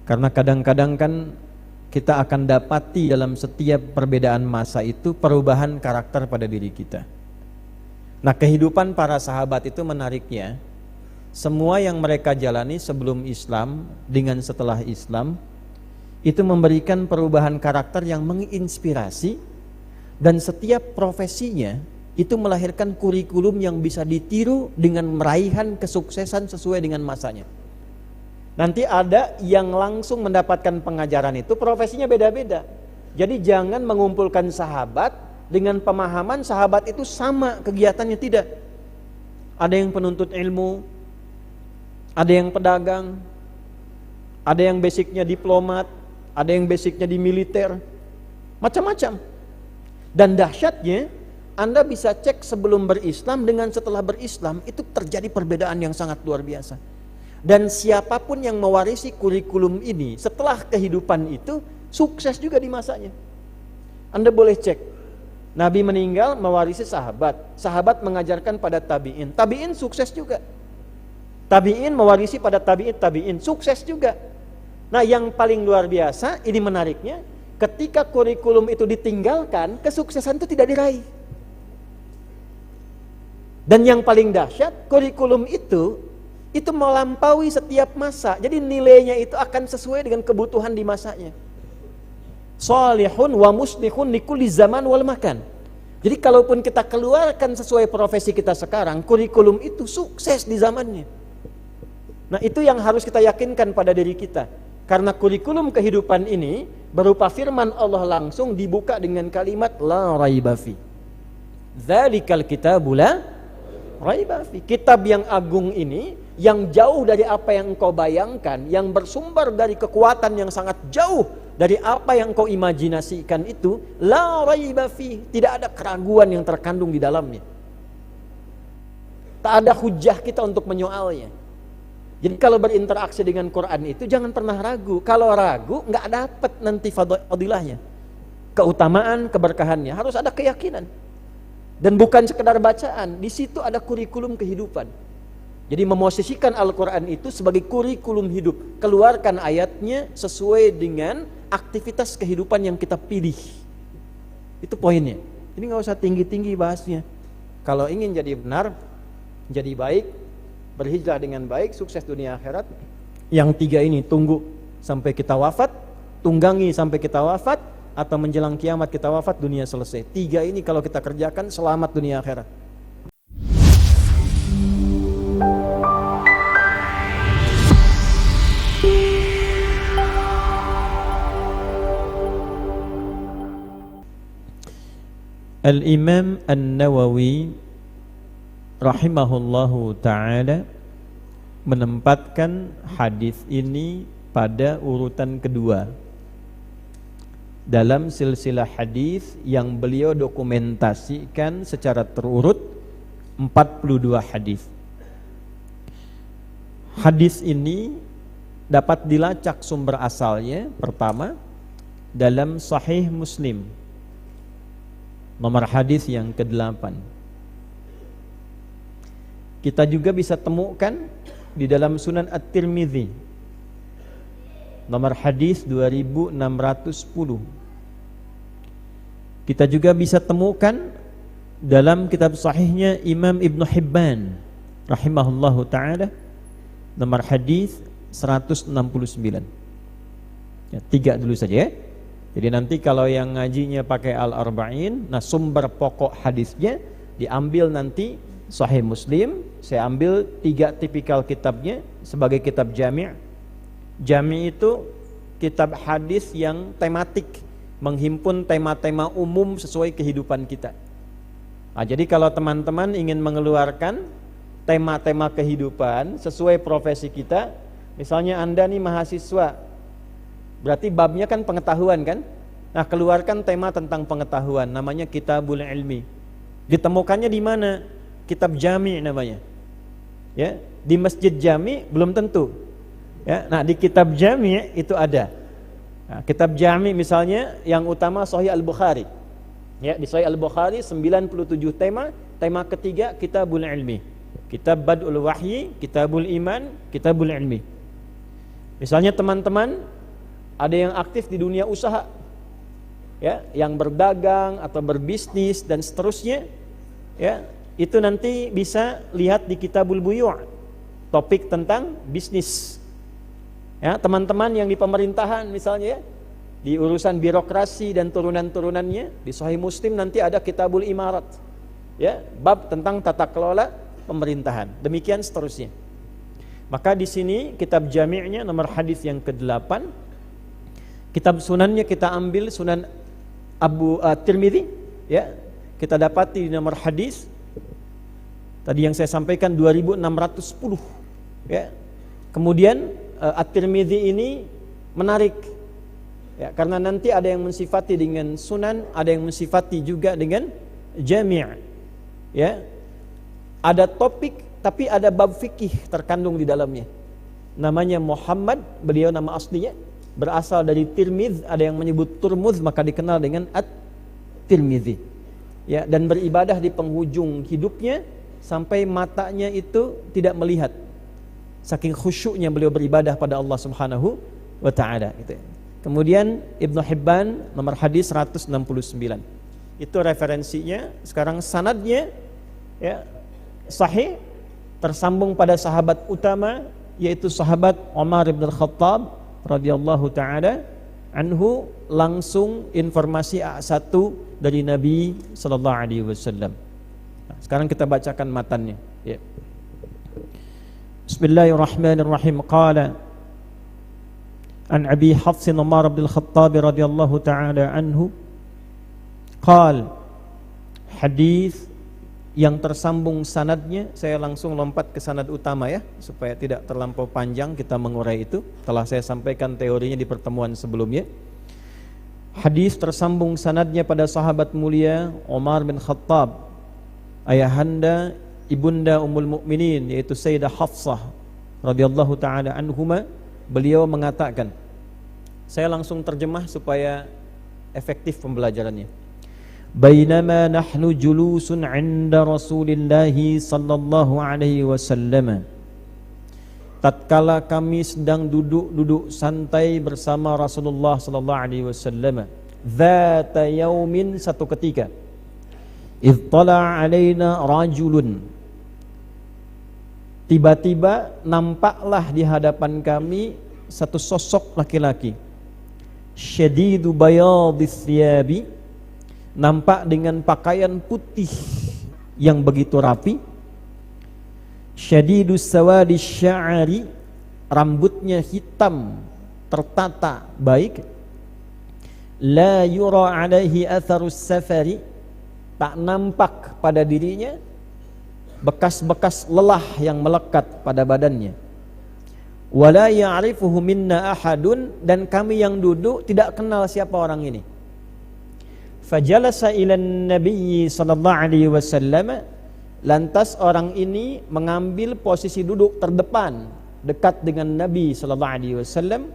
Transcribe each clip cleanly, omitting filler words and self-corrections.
Karena kadang-kadang kan kita akan dapati dalam setiap perbedaan masa itu perubahan karakter pada diri kita. Nah, kehidupan para sahabat itu menariknya, semua yang mereka jalani sebelum Islam dengan setelah Islam itu memberikan perubahan karakter yang menginspirasi, dan setiap profesinya itu melahirkan kurikulum yang bisa ditiru dengan meraihan kesuksesan sesuai dengan masanya. Nanti ada yang langsung mendapatkan pengajaran itu, profesinya beda-beda. Jadi jangan mengumpulkan sahabat dengan pemahaman sahabat itu sama kegiatannya, tidak. Ada yang penuntut ilmu, ada yang pedagang, ada yang basicnya diplomat, ada yang basicnya di militer, macam-macam. Dan dahsyatnya, Anda bisa cek sebelum berislam dengan setelah berislam, itu terjadi perbedaan yang sangat luar biasa. Dan siapapun yang mewarisi kurikulum ini setelah kehidupan itu, sukses juga di masanya. Anda boleh cek, Nabi meninggal mewarisi sahabat, sahabat mengajarkan pada tabi'in, tabi'in sukses juga. Tabi'in mewarisi pada tabi'in, sukses juga. Nah, yang paling luar biasa, ini menariknya, ketika kurikulum itu ditinggalkan, kesuksesan itu tidak diraih. Dan yang paling dahsyat, kurikulum itu melampaui setiap masa. Jadi nilainya itu akan sesuai dengan kebutuhan di masanya. Shalihun wa muslihun likulli zaman wal makan. Jadi kalaupun kita keluarkan sesuai profesi kita sekarang, kurikulum itu sukses di zamannya. Nah, itu yang harus kita yakinkan pada diri kita. Karena kurikulum kehidupan ini berupa firman Allah langsung dibuka dengan kalimat la raiba fi. Dzalikal kitabu la raiba fi. Kitab yang agung ini, yang jauh dari apa yang engkau bayangkan, yang bersumber dari kekuatan yang sangat jauh dari apa yang engkau imajinasikan itu, la raiba fi, tidak ada keraguan yang terkandung di dalamnya. Tak ada hujah kita untuk menyoalnya. Jadi kalau berinteraksi dengan Quran itu jangan pernah ragu. Kalau ragu nggak dapat nanti fadilahnya, keutamaan, keberkahannya. Harus ada keyakinan. Dan bukan sekedar bacaan, di situ ada kurikulum kehidupan. Jadi memosisikan Al-Quran itu sebagai kurikulum hidup. Keluarkan ayatnya sesuai dengan aktivitas kehidupan yang kita pilih. Itu poinnya. Ini gak usah tinggi-tinggi bahasnya. Kalau ingin jadi benar, jadi baik, berhijrah dengan baik, sukses dunia akhirat, yang tiga ini tunggu sampai kita wafat, tunggangi sampai kita wafat, atau menjelang kiamat kita wafat, dunia selesai. Tiga ini kalau kita kerjakan, selamat dunia akhirat. Al-Imam An-Nawawi rahimahullahu ta'ala menempatkan hadis ini pada urutan kedua dalam silsilah hadis yang beliau dokumentasikan secara terurut 42 hadis. Hadis ini dapat dilacak sumber asalnya pertama dalam Sahih Muslim nomor hadis yang ke-8. Kita juga bisa temukan di dalam Sunan At-Tirmidzi nomor hadis 2610. Kita juga bisa temukan dalam kitab sahihnya Imam Ibn Hibban rahimahullahu ta'ala nomor hadis 169. Ya, 3 dulu saja ya. Jadi nanti kalau yang ngajinya pakai Al-Arba'in, nah sumber pokok hadisnya diambil nanti Sahih Muslim, saya ambil 3 tipikal kitabnya sebagai kitab jami'. Jami' itu kitab hadis yang tematik, menghimpun tema-tema umum sesuai kehidupan kita. Nah, jadi kalau teman-teman ingin mengeluarkan tema-tema kehidupan sesuai profesi kita, misalnya Anda nih mahasiswa, berarti babnya kan pengetahuan kan? Nah, keluarkan tema tentang pengetahuan, namanya Kitabul Ilmi. Ditemukannya di mana? Kitab Jami' namanya. Ya, di Masjid Jami' belum tentu. Ya, nah di Kitab Jami' itu ada. Nah, Kitab Jami' misalnya yang utama Sahih Al-Bukhari. Ya, di Sahih Al-Bukhari 97 tema, tema ketiga Kitabul Ilmi. Kitab Bad'ul Wahyi, Kitabul Iman, Kitabul Ilmi. Misalnya teman-teman ada yang aktif di dunia usaha, ya, yang berdagang atau berbisnis dan seterusnya, ya, itu nanti bisa lihat di Kitabul Buyu', topik tentang bisnis. Ya, teman-teman yang di pemerintahan misalnya, ya, di urusan birokrasi dan turunan-turunannya, di Sahih Muslim nanti ada Kitabul Imarat, ya, bab tentang tata kelola pemerintahan. Demikian seterusnya. Maka di sini kitab jami'nya nomor hadis yang ke-8. Kitab sunannya kita ambil Sunan Abu Tirmidzi, ya. Kita dapati di nomor hadis tadi yang saya sampaikan 2610, ya. Kemudian At-Tirmidzi ini menarik, ya, karena nanti ada yang mensifati dengan sunan, ada yang mensifati juga dengan jami', ya. Ada topik tapi ada bab fikih terkandung di dalamnya. Namanya Muhammad, beliau nama aslinya berasal dari Tirmidz, ada yang menyebut Turmuz, maka dikenal dengan At-Tirmidzi. Ya, dan beribadah di penghujung hidupnya sampai matanya itu tidak melihat. Saking khusyuknya beliau beribadah pada Allah Subhanahu wa taala, gitu. Kemudian Ibnu Hibban nomor hadis 169. Itu referensinya. Sekarang sanadnya, ya, sahih, tersambung pada sahabat utama, yaitu sahabat Umar bin Khattab radhiyallahu taala anhu, langsung informasi A1 dari Nabi sallallahu alaihi wasallam. Nah, sekarang kita bacakan matannya, ya. Bismillahirrahmanirrahim. Qala an Abi Hafs Umar bin Khattab radhiyallahu taala anhu qala, hadis yang tersambung sanadnya, saya langsung lompat ke sanad utama, ya, supaya tidak terlampau panjang kita mengurai itu. Telah saya sampaikan teorinya di pertemuan sebelumnya. Hadis tersambung sanadnya pada sahabat mulia Umar bin Khattab, ayahanda ibunda Ummul Mukminin, yaitu Sayyidah Hafsah radhiyallahu taala anhuma. Beliau mengatakan, saya langsung terjemah supaya efektif pembelajarannya. Bainama nahnu julusun 'inda Rasulillah sallallahu alaihi wasallam, tatkala kami sedang duduk santai bersama Rasulullah sallallahu alaihi wasallam, dzata yaumin, satu ketika, idh tala 'alaina rajulun, tiba-tiba nampaklah di hadapan kami satu sosok laki-laki, syadidu bayadis thiyabi, nampak dengan pakaian putih yang begitu rapi, syadidus sawadis sya'ari, rambutnya hitam tertata baik, la yura alaihi atharus safari, tak nampak pada dirinya bekas-bekas lelah yang melekat pada badannya, wala ya'rifuhu minna ahadun, dan kami yang duduk tidak kenal siapa orang ini. Fajalasa ilan nabiyyi sallallahu alaihi wasallam, lantas orang ini mengambil posisi duduk terdepan dekat dengan Nabi sallallahu alaihi wasallam.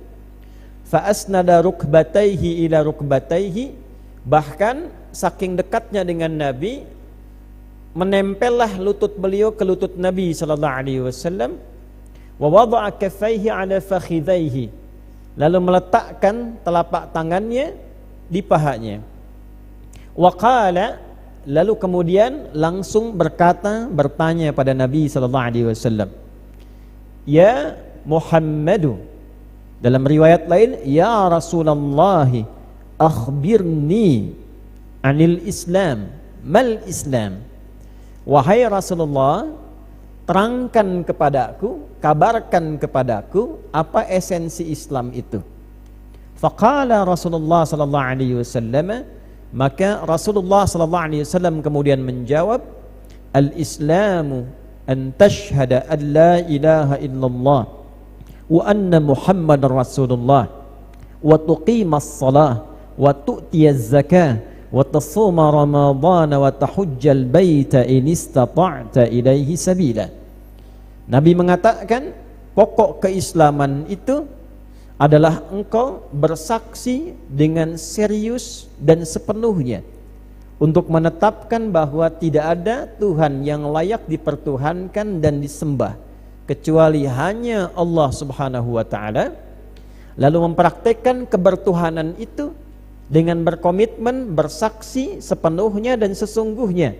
Fa asnada rukbatayhi ila rukbatayhi, bahkan saking dekatnya dengan Nabi, menempellah lutut beliau ke lutut Nabi sallallahu alaihi wasallam. Wa wada'a kaffaihi ala fakhidhaihi, lalu meletakkan telapak tangannya di pahanya. Wa qala, lalu kemudian langsung bertanya pada Nabi sallallahu alaihi wasallam, ya Muhammadu, dalam riwayat lain, ya Rasulullah, akhbirni anil Islam, mal Islam, wahai Rasulullah, terangkan kepadaku, kabarkan kepadaku apa esensi Islam itu. Faqala Rasulullah sallallahu alaihi wasallam, maka Rasulullah sallallahu alaihi wasallam kemudian menjawab, al-Islamu an tashhada an la ilaha illallah wa anna Muhammadar Rasulullah wa tuqimas shalah wa tu'tiyaz zakah wa tasuma ramadhana wa tahujjal baita in istata'ta ilaihi sabila. Nabi mengatakan, pokok keislaman itu adalah engkau bersaksi dengan serius dan sepenuhnya untuk menetapkan bahwa tidak ada Tuhan yang layak dipertuhankan dan disembah kecuali hanya Allah Subhanahu wa taala, lalu mempraktekkan kebertuhanan itu dengan berkomitmen, bersaksi sepenuhnya dan sesungguhnya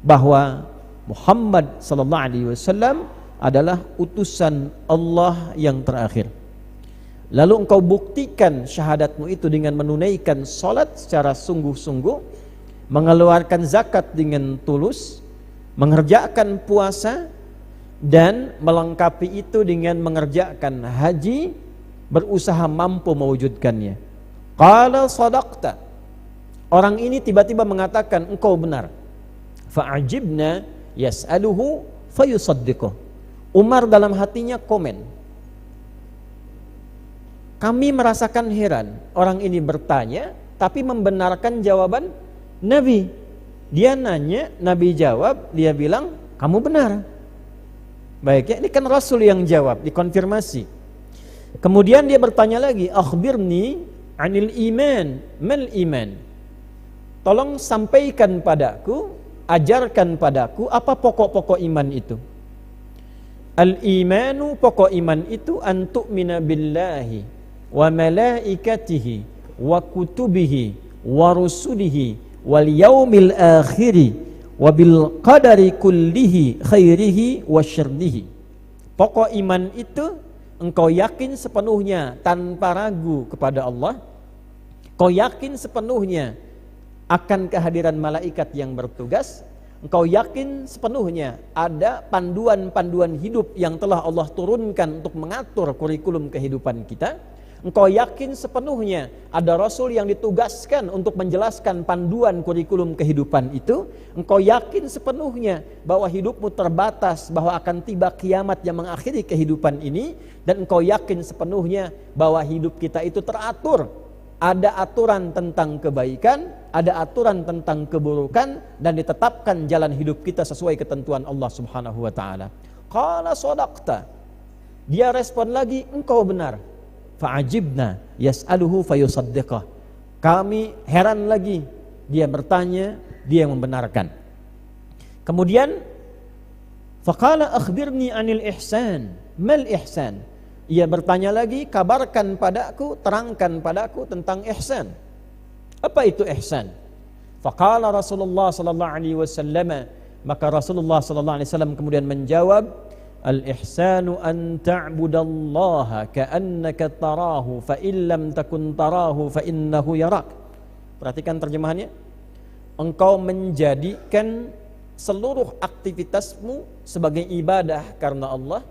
bahwa Muhammad sallallahu alaihi wasallam adalah utusan Allah yang terakhir. Lalu engkau buktikan syahadatmu itu dengan menunaikan salat secara sungguh-sungguh, mengeluarkan zakat dengan tulus, mengerjakan puasa, dan melengkapi itu dengan mengerjakan haji, berusaha mampu mewujudkannya. Qala sadaqta. Orang ini tiba-tiba mengatakan engkau benar. Fa'ajibna yas'aluhu fayusaddiquh. Umar dalam hatinya komen, kami merasakan heran, orang ini bertanya tapi membenarkan jawaban Nabi. Dia nanya, Nabi jawab, dia bilang kamu benar. Baik ya, ini kan Rasul yang jawab, dikonfirmasi. Kemudian dia bertanya lagi, akhbirni anil iman, mal iman. Tolong sampaikan padaku, ajarkan padaku apa pokok-pokok iman itu. Al-imanu, pokok iman itu an tu'mina billahi wa malaikatihi wa kutubihi wa rusulihi wal yaumil akhiri wa bil qadari kullihi khairihi wa syarrihi. Pokok iman itu engkau yakin sepenuhnya tanpa ragu kepada Allah, kau yakin sepenuhnya akan kehadiran malaikat yang bertugas, engkau yakin sepenuhnya ada panduan-panduan hidup yang telah Allah turunkan untuk mengatur kurikulum kehidupan kita. Engkau yakin sepenuhnya ada Rasul yang ditugaskan untuk menjelaskan panduan kurikulum kehidupan itu. Engkau yakin sepenuhnya bahwa hidupmu terbatas, bahwa akan tiba kiamat yang mengakhiri kehidupan ini. Dan engkau yakin sepenuhnya bahwa hidup kita itu teratur. Ada aturan tentang kebaikan, ada aturan tentang keburukan, dan ditetapkan jalan hidup kita sesuai ketentuan Allah Subhanahu wa taala. Qala sadaqta. Dia respon lagi, engkau benar. Fa'ajibna yas'aluhu fayusaddiqah. Kami heran lagi, dia bertanya, dia membenarkan. Kemudian faqala akhbirni anil ihsan, mal ihsan. Ia bertanya lagi, kabarkan padaku, terangkan padaku tentang ihsan. Apa itu ihsan? Faqala Rasulullah sallallahu alaihi wasallam, maka Rasulullah sallallahu alaihi wasallam kemudian menjawab, al-ihsanu an ta'budallaha ka'annaka tarahu fa in lam takun tarahu fa innahu yarak. Perhatikan terjemahannya. Engkau menjadikan seluruh aktivitasmu sebagai ibadah karena Allah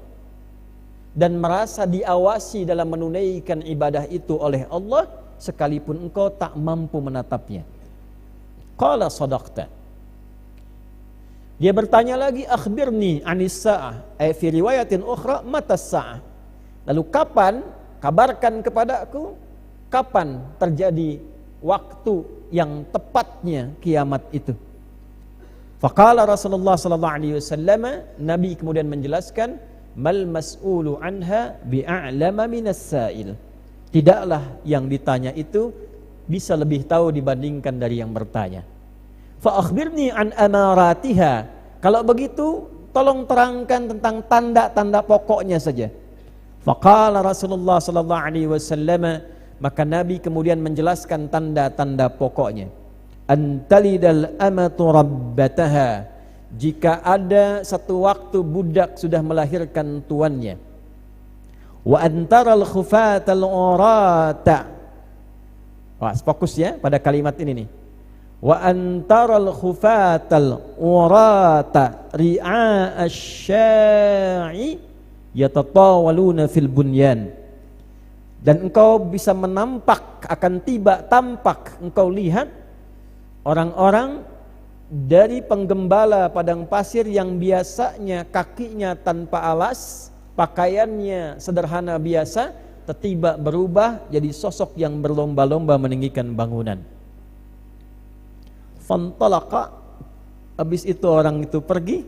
dan merasa diawasi dalam menunaikan ibadah itu oleh Allah sekalipun engkau tak mampu menatapnya. Qala sadaqta. Dia bertanya lagi, akhbirni anis sa'ah, fi riwayatin ukhra mata sa'ah. Lalu kapan, kabarkan kepadaku kapan terjadi waktu yang tepatnya kiamat itu. Faqala Rasulullah sallallahu alaihi wasallam, Nabi kemudian menjelaskan, mal mas'ulu anha bi'a'lama minas sa'il. Tidaklah yang ditanya itu bisa lebih tahu dibandingkan dari yang bertanya. Fa akhbirni an amaratiha. Kalau begitu tolong terangkan tentang tanda-tanda pokoknya saja. Faqala Rasulullah sallallahu alaihi wasallam, maka Nabi kemudian menjelaskan tanda-tanda pokoknya. Antalidal amatu rabbataha. Jika ada satu waktu budak sudah melahirkan tuannya. Wa antaral khufatal urata. Wah, fokus ya pada kalimat ini nih. Wa antaral khufatal urata ri'a asy-sya'i yatatawaluna fil bunyan. Dan engkau bisa menampak, akan tiba tampak engkau lihat orang-orang dari penggembala padang pasir yang biasanya kakinya tanpa alas, pakaiannya sederhana biasa, tiba berubah jadi sosok yang berlomba-lomba meninggikan bangunan. Fantalaqa, habis itu orang itu pergi.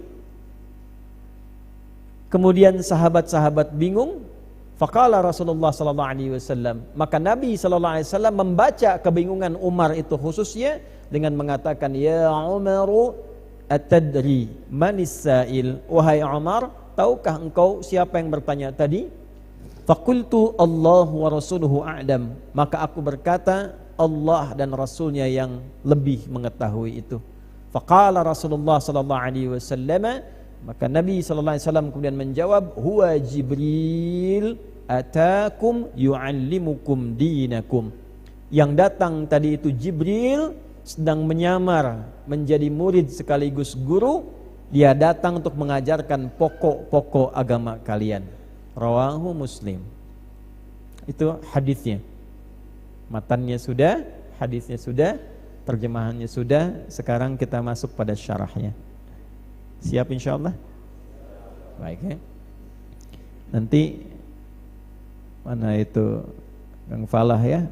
Kemudian sahabat-sahabat bingung. Faqala Rasulullah sallallahu alaihi wasallam, maka Nabi sallallahu alaihi wasallam membaca kebingungan Umar itu khususnya dengan mengatakan, ya Umaru atadri manis sa'il. Wahai Umar, tahukah engkau siapa yang bertanya tadi? Faqultu Allah wa rasuluhu a'lam, maka aku berkata Allah dan Rasulnya yang lebih mengetahui itu. Faqala Rasulullah sallallahu alaihi wasallam, maka Nabi sallallahu alaihi wasallam kemudian menjawab, huwa Jibril atakum yu'allimukum dinakum. Yang datang tadi itu Jibril, sedang menyamar menjadi murid sekaligus guru. Dia datang untuk mengajarkan pokok-pokok agama kalian. Rawahu Muslim. Itu hadisnya. Matannya sudah, hadisnya sudah, terjemahannya sudah. Sekarang kita masuk pada syarahnya. Siap insyaallah? Baik ya. Nanti mana itu Kang Falah ya,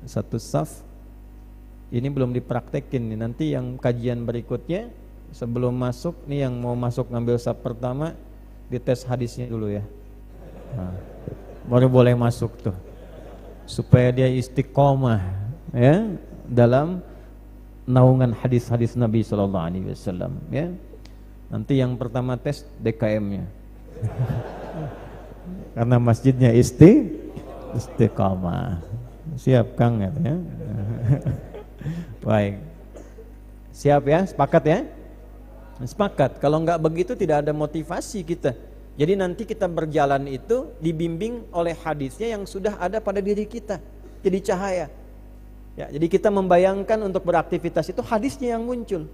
satu saf. Ini belum dipraktekin nih. Nanti yang kajian berikutnya sebelum masuk nih, yang mau masuk ngambil saf pertama dites hadisnya dulu ya. Nah, baru boleh masuk tuh, supaya dia istiqomah ya dalam naungan hadis-hadis Nabi Sallallahu Alaihi Wasallam ya. Nanti yang pertama tes DKM-nya karena masjidnya istiqomah. Siap Kang ya? Baik, siap ya, sepakat ya? Sepakat. Kalau nggak begitu tidak ada motivasi kita. Jadi nanti kita berjalan itu dibimbing oleh hadisnya yang sudah ada pada diri kita, jadi cahaya. Ya, jadi kita membayangkan untuk beraktivitas itu hadisnya yang muncul.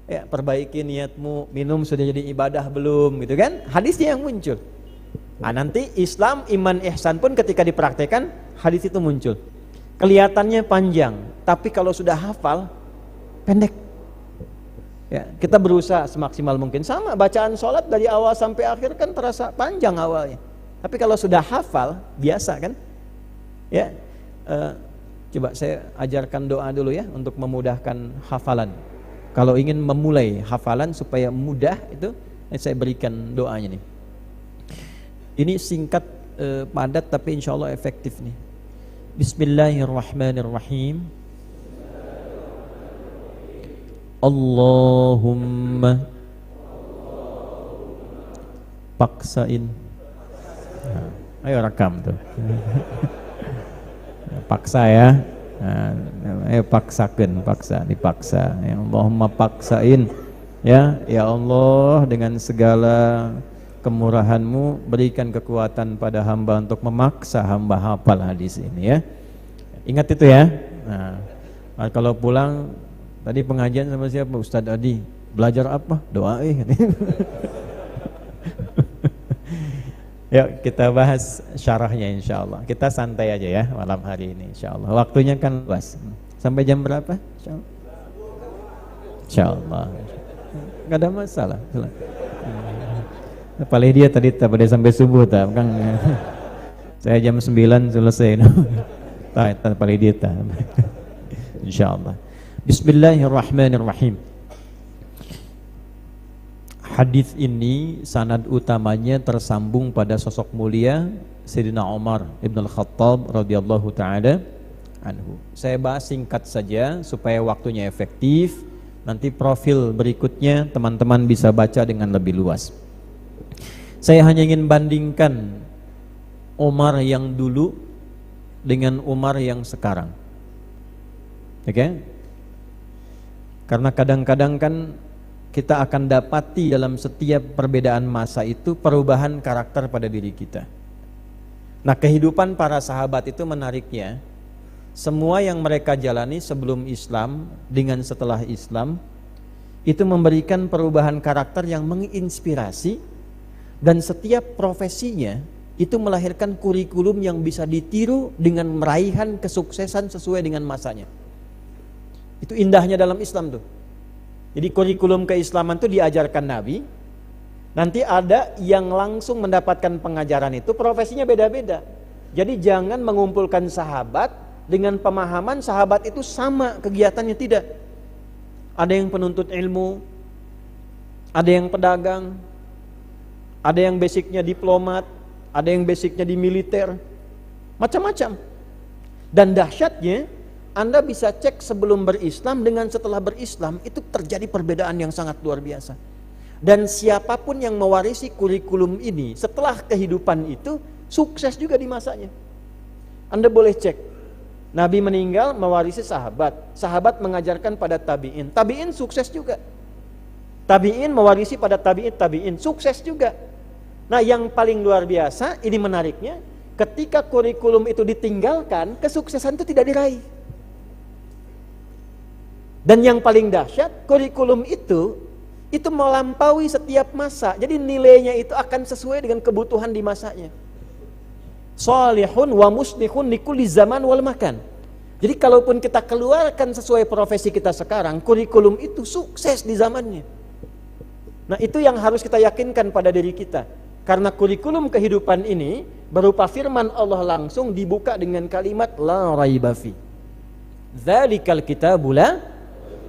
Ya, perbaiki niatmu, minum sudah jadi ibadah belum, gitu kan? Hadisnya yang muncul. Nah, nanti Islam, iman, ihsan pun ketika dipraktekkan hadis itu muncul. Kelihatannya panjang, tapi kalau sudah hafal pendek. Ya, kita berusaha semaksimal mungkin. Sama bacaan sholat dari awal sampai akhir kan terasa panjang awalnya. Tapi kalau sudah hafal, biasa kan? Ya, coba saya ajarkan doa dulu ya untuk memudahkan hafalan. Kalau ingin memulai hafalan supaya mudah itu, saya berikan doanya nih. Ini singkat, padat tapi insya Allah efektif nih. Bismillahirrahmanirrahim. Allahumma paksain. Nah, ayo rekam tuh. Paksa ya. Nah, ayo paksakan, dipaksa. Ya Allahumma paksain. Ya Allah, dengan segala kemurahan-Mu berikan kekuatan pada hamba untuk memaksa hamba hafal hadis ini ya. Ingat itu ya. Nah, kalau pulang tadi pengajian sama siapa? Ustadz Adi. Belajar apa? Doa Yuk kita bahas syarahnya insyaallah. Kita santai aja ya malam hari ini insyaallah. Waktunya kan luas. Sampai jam berapa? Insyaallah. Enggak ada masalah. Paling dia tadi pada sampai subuh tak kan. Saya jam 9 selesai. Tak paling dia tak. Insyaallah. Bismillahirrahmanirrahim. Hadis ini sanad utamanya tersambung pada sosok mulia Sayyidina Umar Ibn Al-Khattab radhiyallahu taala anhu. Saya bahas singkat saja supaya waktunya efektif. Nanti profil berikutnya teman-teman bisa baca dengan lebih luas. Saya hanya ingin bandingkan Umar yang dulu dengan Umar yang sekarang. Oke? Karena kadang-kadang kan kita akan dapati dalam setiap perbedaan masa itu perubahan karakter pada diri kita. Nah, kehidupan para sahabat itu menariknya. Semua yang mereka jalani sebelum Islam dengan setelah Islam itu memberikan perubahan karakter yang menginspirasi, dan setiap profesinya itu melahirkan kurikulum yang bisa ditiru dengan meraihkan kesuksesan sesuai dengan masanya. Itu indahnya dalam Islam tuh. Jadi kurikulum keislaman itu diajarkan Nabi. Nanti ada yang langsung mendapatkan pengajaran itu, profesinya beda-beda. Jadi jangan mengumpulkan sahabat dengan pemahaman sahabat itu sama kegiatannya, tidak. Ada yang penuntut ilmu, ada yang pedagang, ada yang basicnya diplomat, ada yang basicnya di militer, macam-macam. Dan dahsyatnya Anda bisa cek sebelum berislam dengan setelah berislam, itu terjadi perbedaan yang sangat luar biasa. Dan siapapun yang mewarisi kurikulum ini setelah kehidupan itu Sukses juga di masanya. Anda boleh cek. Nabi meninggal mewarisi sahabat. Sahabat mengajarkan pada tabi'in. Tabi'in sukses juga. Tabi'in mewarisi pada tabi'in. Sukses juga. Nah, yang paling luar biasa, ini menariknya, ketika kurikulum itu ditinggalkan, kesuksesan itu tidak diraih. Dan yang paling dahsyat, kurikulum itu melampaui setiap masa. Jadi nilainya itu akan sesuai dengan kebutuhan di masanya. Shalihun wa muslihun likulli zaman wal makan. Jadi kalaupun kita keluarkan sesuai profesi kita sekarang, kurikulum itu sukses di zamannya. Nah, itu yang harus kita yakinkan pada diri kita. Karena kurikulum kehidupan ini berupa firman Allah langsung dibuka dengan kalimat la raiba fi. Dzalikal kitabu la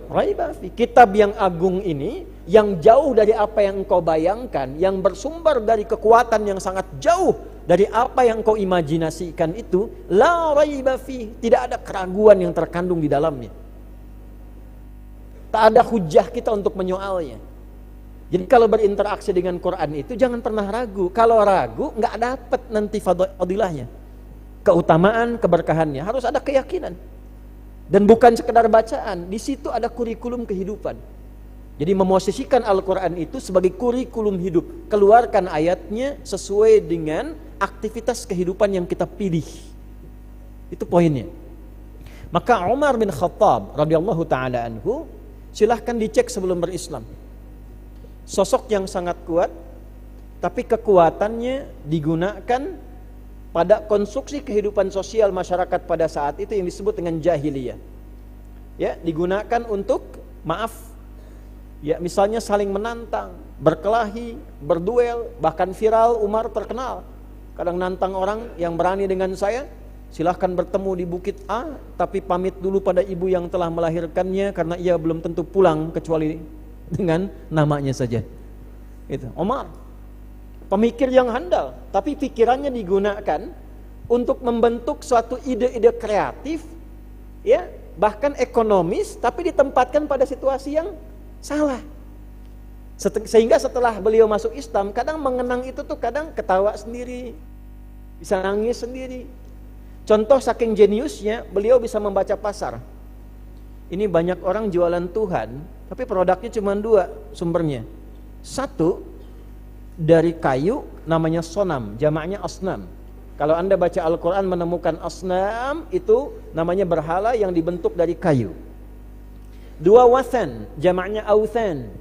raiba fi. Kitab yang agung ini, yang jauh dari apa yang engkau bayangkan, yang bersumber dari kekuatan yang sangat jauh dari apa yang engkau imajinasikan itu, la raiba fi, tidak ada keraguan yang terkandung di dalamnya. Tak ada hujah kita untuk menyoalnya. Jadi kalau berinteraksi dengan Quran itu jangan pernah ragu. Kalau ragu nggak dapat nanti fadilahnya, keutamaan, keberkahannya. Harus ada keyakinan. Dan bukan sekedar bacaan, di situ ada kurikulum kehidupan. Jadi memosisikan Al-Quran itu sebagai kurikulum hidup. Keluarkan ayatnya sesuai dengan aktivitas kehidupan yang kita pilih. Itu poinnya. Maka Umar bin Khattab radhiyallahu taala anhu, silahkan dicek sebelum berislam. Sosok yang sangat kuat, tapi kekuatannya digunakan pada konstruksi kehidupan sosial masyarakat pada saat itu yang disebut dengan jahiliyah. Ya, digunakan untuk maaf. Ya, misalnya saling menantang, berkelahi, berduel, bahkan viral. Umar terkenal kadang nantang orang yang berani dengan saya, silahkan bertemu di bukit A, tapi pamit dulu pada ibu yang telah melahirkannya karena ia belum tentu pulang kecuali dengan namanya saja. Itu Umar, pemikir yang handal, tapi pikirannya digunakan untuk membentuk suatu ide-ide kreatif, ya, bahkan ekonomis, tapi ditempatkan pada situasi yang salah. Sehingga setelah beliau masuk Islam, kadang mengenang itu tuh kadang ketawa sendiri, bisa nangis sendiri. Contoh saking jeniusnya, beliau bisa membaca pasar. Ini banyak orang jualan Tuhan, tapi produknya cuma dua sumbernya. Satu dari kayu, namanya sonam, jamaknya asnam. Kalau Anda baca Al-Quran menemukan asnam, itu namanya berhala yang dibentuk dari kayu. Dua wathan, jamaknya authan,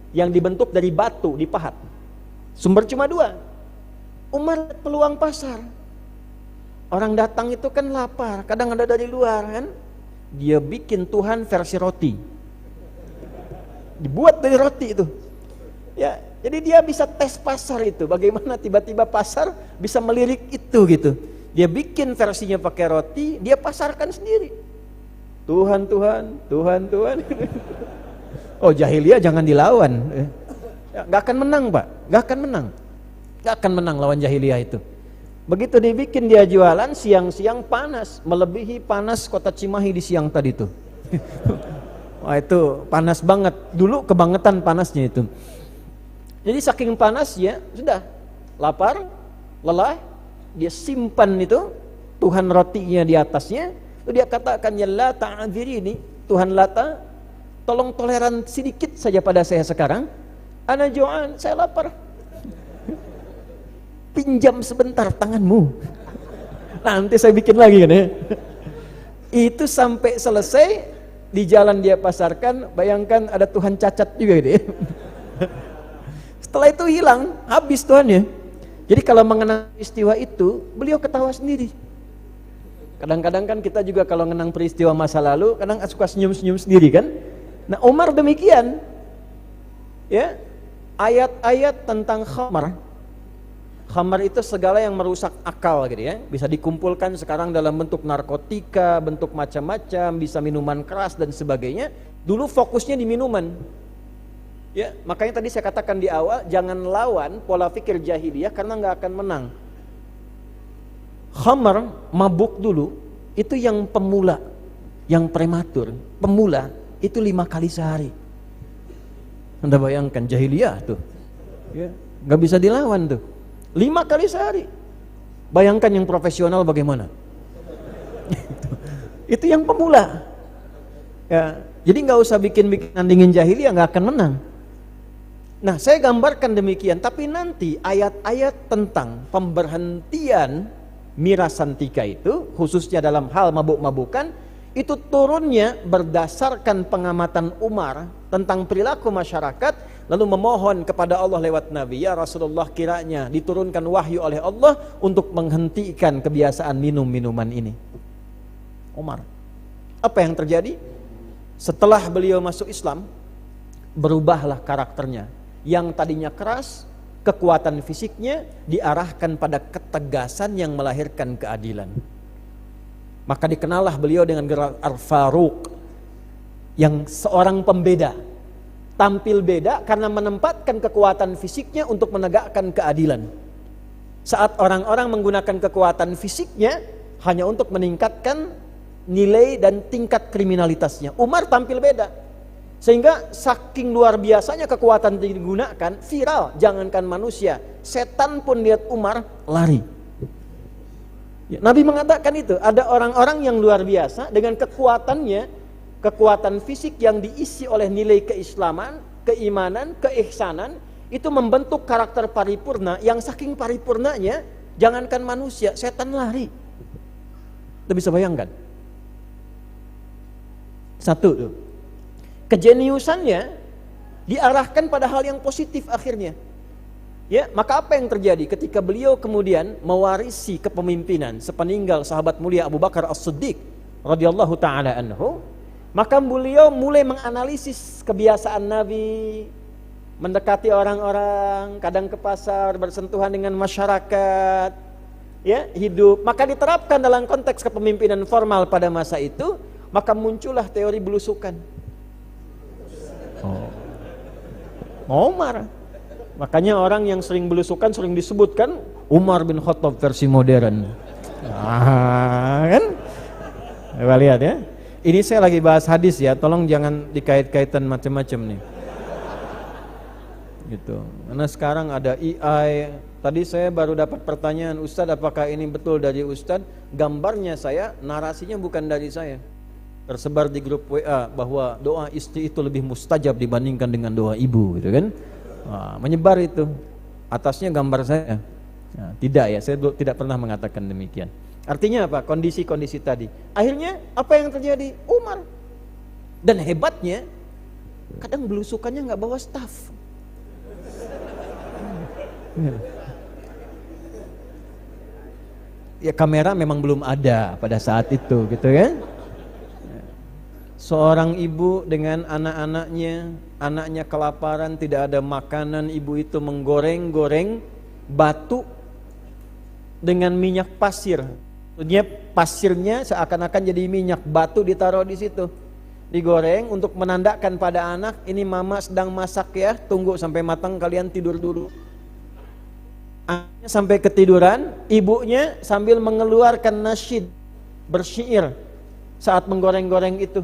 yang dibentuk dari batu, dipahat. Sumber cuma dua. Umar peluang pasar. Orang datang itu kan lapar, kadang ada dari luar kan. Dia bikin Tuhan versi roti. Dibuat dari roti itu. Ya, jadi dia bisa tes pasar itu. Bagaimana tiba-tiba pasar bisa melirik itu gitu. Dia bikin versinya pakai roti, dia pasarkan sendiri. Tuhan, Tuhan, Tuhan, Tuhan. Oh, jahiliyah jangan dilawan. Ya, gak akan menang, Pak. Gak akan menang. Gak akan menang lawan jahiliyah itu. Begitu dibikin dia jualan, siang-siang panas, melebihi panas kota Cimahi di siang tadi tuh. Wah, itu panas banget. Dulu kebangetan panasnya itu. Jadi saking panas ya, sudah lapar, lelah, dia simpan itu Tuhan rotinya di atasnya. Lalu dia katakan, ya Lata anzirini, Tuhan Lata, tolong toleran sedikit saja pada saya sekarang. Ana ju'an, saya lapar. Pinjam sebentar tanganmu, nanti saya bikin lagi kan ya. Itu sampai selesai, di jalan dia pasarkan. Bayangkan ada Tuhan cacat juga gitu ya. Setelah itu hilang, habis Tuhannya. Jadi kalau mengenang peristiwa itu, beliau ketawa sendiri. Kadang-kadang kan kita juga kalau mengenang peristiwa masa lalu, kadang suka senyum-senyum sendiri kan. Nah, Umar demikian. Ya, ayat-ayat tentang khamar. Khamar itu segala yang merusak akal gitu ya. Bisa dikumpulkan sekarang dalam bentuk narkotika, bentuk macam-macam, bisa minuman keras dan sebagainya. Dulu fokusnya di minuman. Ya, makanya tadi saya katakan di awal, jangan lawan pola pikir jahiliyah karena nggak akan menang. Khamar, mabuk dulu, itu yang pemula, yang prematur. Pemula itu 5 kali sehari. Anda bayangkan jahiliyah tuh, ya, nggak bisa dilawan tuh. 5 kali sehari. Bayangkan yang profesional bagaimana? Itu yang pemula. Ya, jadi nggak usah bikin nandingin jahiliyah, nggak akan menang. Nah, saya gambarkan demikian. Tapi nanti ayat-ayat tentang pemberhentian mirasantika itu, khususnya dalam hal mabuk-mabukan, itu turunnya berdasarkan pengamatan Umar tentang perilaku masyarakat, lalu memohon kepada Allah lewat Nabi, ya Rasulullah, kiranya diturunkan wahyu oleh Allah untuk menghentikan kebiasaan minum-minuman ini. Umar. Apa yang terjadi? Setelah beliau masuk Islam, berubahlah karakternya. Yang tadinya keras, kekuatan fisiknya diarahkan pada ketegasan yang melahirkan keadilan. Maka dikenallah beliau dengan gelar Al-Faruq, yang seorang pembeda. Tampil beda karena menempatkan kekuatan fisiknya untuk menegakkan keadilan. Saat orang-orang menggunakan kekuatan fisiknya hanya untuk meningkatkan nilai dan tingkat kriminalitasnya, Umar tampil beda. Sehingga saking luar biasanya kekuatan yang digunakan, viral, jangankan manusia, setan pun lihat Umar lari. Ya, Nabi mengatakan itu, ada orang-orang yang luar biasa dengan kekuatannya, kekuatan fisik yang diisi oleh nilai keislaman, keimanan, keihsanan, itu membentuk karakter paripurna yang saking paripurnanya, jangankan manusia, setan lari. Anda bisa bayangkan? Satu tuh. Kejeniusannya diarahkan pada hal yang positif akhirnya. Ya, maka apa yang terjadi ketika beliau kemudian mewarisi kepemimpinan sepeninggal sahabat mulia Abu Bakar As-Siddiq radhiyallahu taala anhu, maka beliau mulai menganalisis kebiasaan Nabi, mendekati orang-orang, kadang ke pasar, bersentuhan dengan masyarakat, ya, hidup. Maka diterapkan dalam konteks kepemimpinan formal pada masa itu, maka muncullah teori belusukan. Umar. Makanya orang yang sering belusukan sering disebutkan Umar bin Khattab versi modern. Kan? Coba lihat ya. Ini saya lagi bahas hadis ya, tolong jangan dikait-kaitan macam-macam nih. Gitu. Karena sekarang ada AI. Tadi saya baru dapat pertanyaan, Ustadz, apakah ini betul dari Ustadz? Gambarnya saya, narasinya bukan dari saya. Tersebar di grup WA bahwa doa istri itu lebih mustajab dibandingkan dengan doa ibu, gitu kan? Nah, menyebar itu. Atasnya gambar saya. Nah, tidak ya, saya tidak pernah mengatakan demikian. Artinya apa? Kondisi-kondisi tadi. Akhirnya apa yang terjadi? Umar. Dan hebatnya, kadang belusukannya nggak bawa staf. Ya, kamera memang belum ada pada saat itu, gitu kan? Seorang ibu dengan anak-anaknya, anaknya kelaparan, tidak ada makanan, ibu itu menggoreng-goreng batu dengan minyak pasir. Maksudnya pasirnya seakan-akan jadi minyak, batu ditaruh di situ, digoreng untuk menandakan pada anak, ini mama sedang masak ya, tunggu sampai matang, kalian tidur dulu. Anaknya sampai ketiduran, ibunya sambil mengeluarkan nasyid, bersyair saat menggoreng-goreng itu.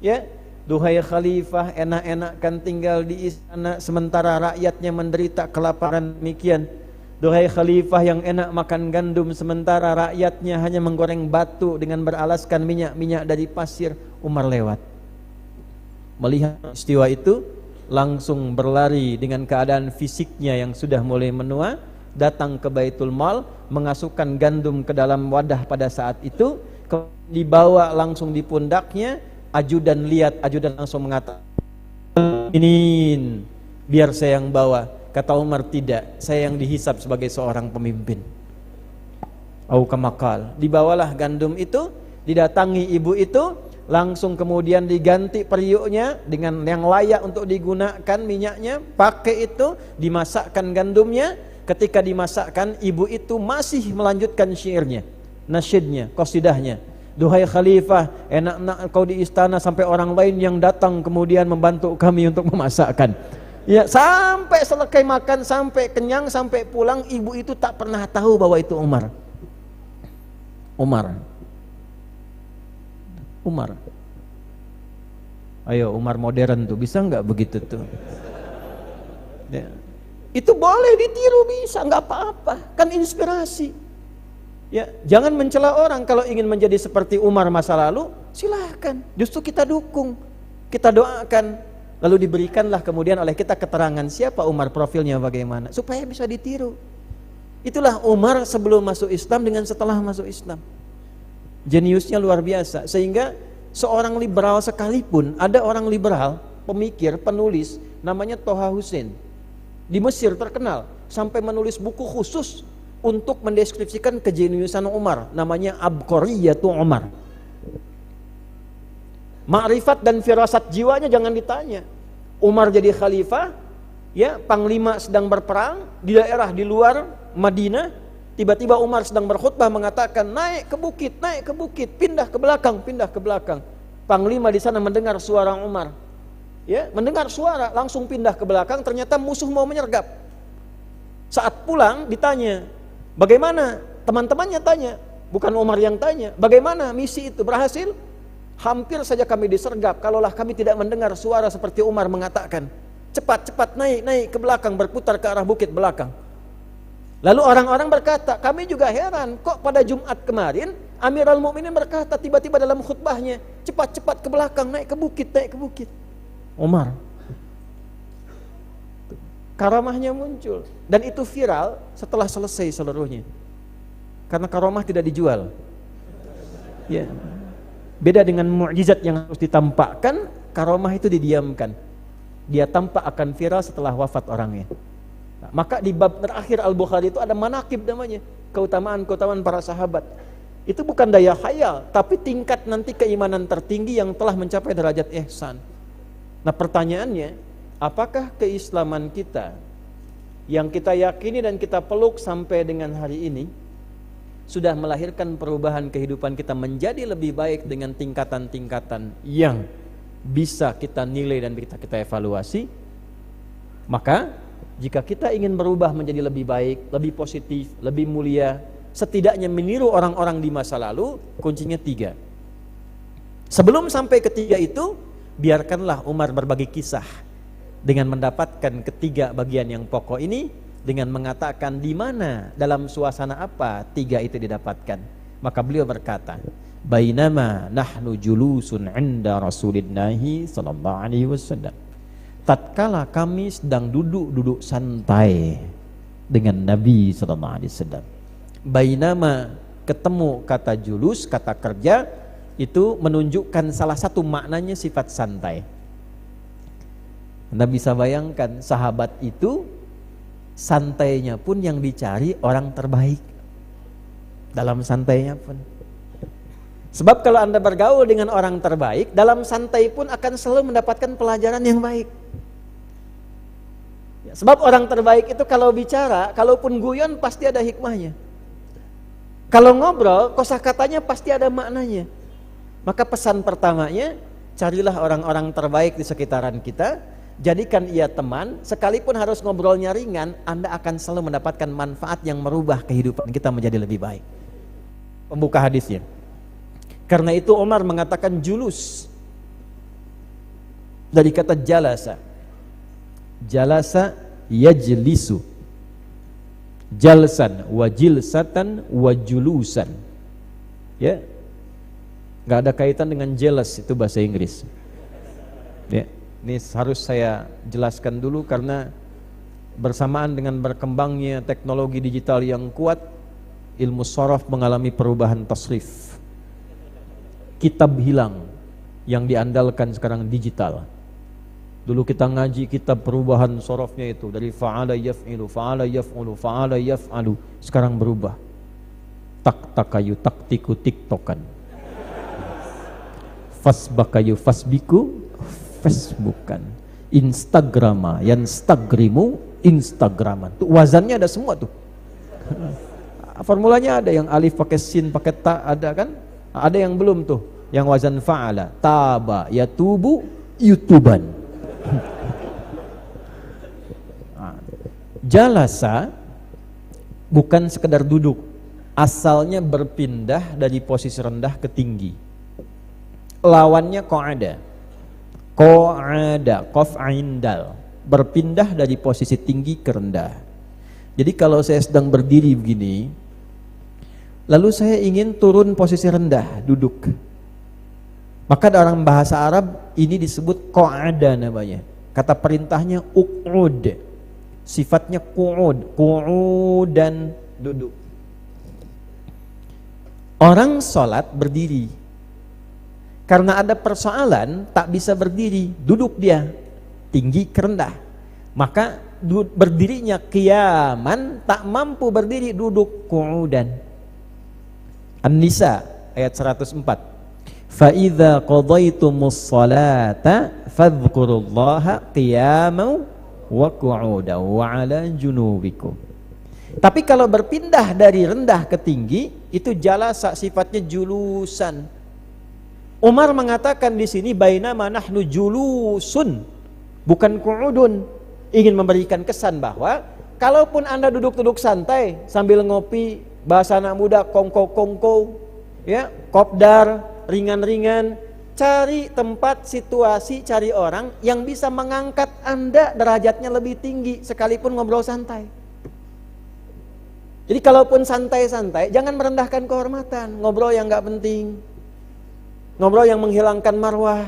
Ya, duhai khalifah, enak-enakan tinggal di istana sementara rakyatnya menderita kelaparan demikian. Duhai khalifah yang enak makan gandum sementara rakyatnya hanya menggoreng batu dengan beralaskan minyak dari pasir. Umar lewat. Melihat peristiwa itu, langsung berlari dengan keadaan fisiknya yang sudah mulai menua, datang ke Baitul Mal, mengasukkan gandum ke dalam wadah pada saat itu, dibawa langsung di pundaknya. Ajudan lihat, ajudan langsung mengatakan, ini biar saya yang bawa. Kata Umar, tidak, saya yang dihisab sebagai seorang pemimpin. Au kamakal. Dibawalah gandum itu, didatangi ibu itu, langsung kemudian diganti periuknya dengan yang layak untuk digunakan minyaknya, pakai itu, dimasakkan gandumnya. Ketika dimasakkan, ibu itu masih melanjutkan syairnya, nasyidnya, qasidahnya. Duhai khalifah, enak-enak kau di istana sampai orang lain yang datang kemudian membantu kami untuk memasakkan. Ya, sampai selesai makan, sampai kenyang, sampai pulang, ibu itu tak pernah tahu bahwa itu Umar. Umar. Ayo, Umar modern tuh, bisa nggak begitu tuh? Ya. Itu boleh ditiru, bisa, nggak apa-apa, kan inspirasi. Ya, jangan mencela orang. Kalau ingin menjadi seperti Umar masa lalu, silahkan. Justru kita dukung, kita doakan. Lalu diberikanlah kemudian oleh kita keterangan siapa Umar, profilnya bagaimana, supaya bisa ditiru. Itulah Umar sebelum masuk Islam dengan setelah masuk Islam. Jeniusnya luar biasa. Sehingga seorang liberal sekalipun, ada orang liberal, pemikir, penulis, namanya Toha Hussein. Di Mesir terkenal, sampai menulis buku khusus untuk mendeskripsikan kejeniusan Umar, namanya Abqariyatu Umar. Ma'rifat dan firasat jiwanya jangan ditanya. Umar jadi khalifah, ya, panglima sedang berperang di daerah di luar Madinah, tiba-tiba Umar sedang berkhutbah mengatakan naik ke bukit, pindah ke belakang. Panglima di sana mendengar suara Umar, ya, mendengar suara, langsung pindah ke belakang, ternyata musuh mau menyergap. Saat pulang ditanya, bagaimana? Teman-temannya tanya, bukan Umar yang tanya, bagaimana misi itu, berhasil? Hampir saja kami disergap, kalaulah kami tidak mendengar suara seperti Umar mengatakan, cepat naik ke belakang, berputar ke arah bukit belakang. Lalu orang-orang berkata, kami juga heran, kok pada Jumat kemarin Amirul Mukminin berkata tiba-tiba dalam khutbahnya, cepat ke belakang, naik ke bukit. Umar, karamahnya muncul, dan itu viral setelah selesai seluruhnya. Karena karamah tidak dijual. Ya. Beda dengan mukjizat yang harus ditampakkan, karamah itu didiamkan. Dia tampak akan viral setelah wafat orangnya. Nah, maka di bab terakhir Al-Bukhari itu ada manaqib namanya, keutamaan para sahabat. Itu bukan daya khayal, tapi tingkat nanti keimanan tertinggi yang telah mencapai derajat ihsan. Nah, pertanyaannya, apakah keislaman kita yang kita yakini dan kita peluk sampai dengan hari ini sudah melahirkan perubahan kehidupan kita menjadi lebih baik dengan tingkatan-tingkatan yang bisa kita nilai dan kita evaluasi? Maka jika kita ingin berubah menjadi lebih baik, lebih positif, lebih mulia, setidaknya meniru orang-orang di masa lalu, kuncinya 3. Sebelum sampai ketiga itu, biarkanlah Umar berbagi kisah dengan mendapatkan 3 bagian yang pokok ini, dengan mengatakan di mana, dalam suasana apa 3 itu didapatkan. Maka beliau berkata, bainama nahnu julusun 'inda Rasulillahi sallallahu alaihi wasallam. Tatkala kami sedang duduk santai dengan Nabi sallallahu alaihi wasallam. Bainama, ketemu kata julus, kata kerja, itu menunjukkan salah satu maknanya sifat santai. Anda bisa bayangkan sahabat itu santainya pun yang dicari orang terbaik. Dalam santainya pun. Sebab kalau Anda bergaul dengan orang terbaik, dalam santai pun akan selalu mendapatkan pelajaran yang baik. Ya, sebab orang terbaik itu kalau bicara, kalaupun guyon pasti ada hikmahnya. Kalau ngobrol, kosakatanya pasti ada maknanya. Maka pesan pertamanya, carilah orang-orang terbaik di sekitaran kita, jadikan ia teman, sekalipun harus ngobrolnya ringan, Anda akan selalu mendapatkan manfaat yang merubah kehidupan kita menjadi lebih baik. Pembuka hadisnya. Karena itu Umar mengatakan julus dari kata jalasa. Jalasa yajlisu. Jalsan wa jilsatan wa julusan. Ya. Enggak ada kaitan dengan jealous, itu bahasa Inggris. Ya. Ini harus saya jelaskan dulu karena bersamaan dengan berkembangnya teknologi digital yang kuat, ilmu sharaf mengalami perubahan tasrif. Kitab hilang, yang diandalkan sekarang digital. Dulu kita ngaji kitab perubahan sharafnya itu dari fa'ala yaf'ilu, fa'ala yaf'ulu, fa'ala yaf'alu, sekarang berubah. Tak-takayu, taktiku, tiktokan. Fasbakayu, fasbiku, Facebookan, Instagrama, Yanstagrimu, Instagraman. Tuh wazannya ada semua tuh. Formulanya ada, yang alif pakai sin, pakai ta, ada kan? Ada yang belum tuh, yang wazan fa'ala, taba, yatubu, youtuban. Jalasa bukan sekedar duduk, asalnya berpindah dari posisi rendah ke tinggi. Lawannya qa'ada. Qa'ada, qaf ain dal, berpindah dari posisi tinggi ke rendah. Jadi kalau saya sedang berdiri begini, lalu saya ingin turun posisi rendah, duduk. Maka dalam bahasa Arab ini disebut qa'ada namanya. Kata perintahnya uq'ud. Sifatnya qu'ud dan duduk. Orang sholat berdiri. Karena ada persoalan tak bisa berdiri, duduk dia, tinggi ke rendah. Maka berdirinya qiyaman, tak mampu berdiri, duduk qu'udan. An-Nisa ayat 104. Fa idza qadaytumus sholata fadhkurullaha qiyaman wa qu'udan wa 'ala junubikum. Tapi kalau berpindah dari rendah ke tinggi, itu jalasa, sifatnya julusan. Umar mengatakan di sini bainama nahnu julusun, bukan qu'udun, ingin memberikan kesan bahwa kalaupun Anda duduk-duduk santai sambil ngopi, bahasa anak muda kongko-kongko, ya, kopdar, ringan-ringan, cari tempat, situasi, cari orang yang bisa mengangkat Anda derajatnya lebih tinggi sekalipun ngobrol santai. Jadi kalaupun santai-santai, jangan merendahkan kehormatan, ngobrol yang gak penting, ngobrol yang menghilangkan marwah,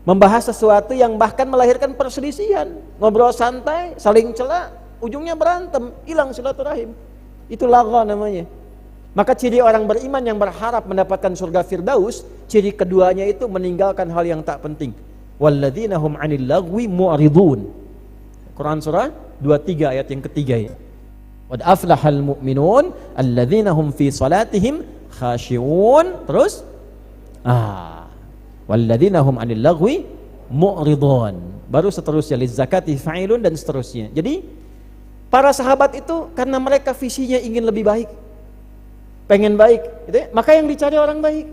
membahas sesuatu yang bahkan melahirkan perselisihan, ngobrol santai, saling cela, ujungnya berantem, hilang silaturahim. Itu lagha namanya. Maka ciri orang beriman yang berharap mendapatkan surga Firdaus, ciri keduanya itu meninggalkan hal yang tak penting. Walladzina hum 'anil lagwi mu'ridun. Quran surah 23 ayat yang ketiga ya. Qad aflahal mu'minun alladzina hum fi salatihim khashi'un. Terus walladzina hum 'anil lagwi mu'ridun. Baru seterusnya lizakati fa'ilun dan seterusnya. Jadi para sahabat itu karena mereka visinya ingin lebih baik, pengen baik, gitu ya, maka yang dicari orang baik.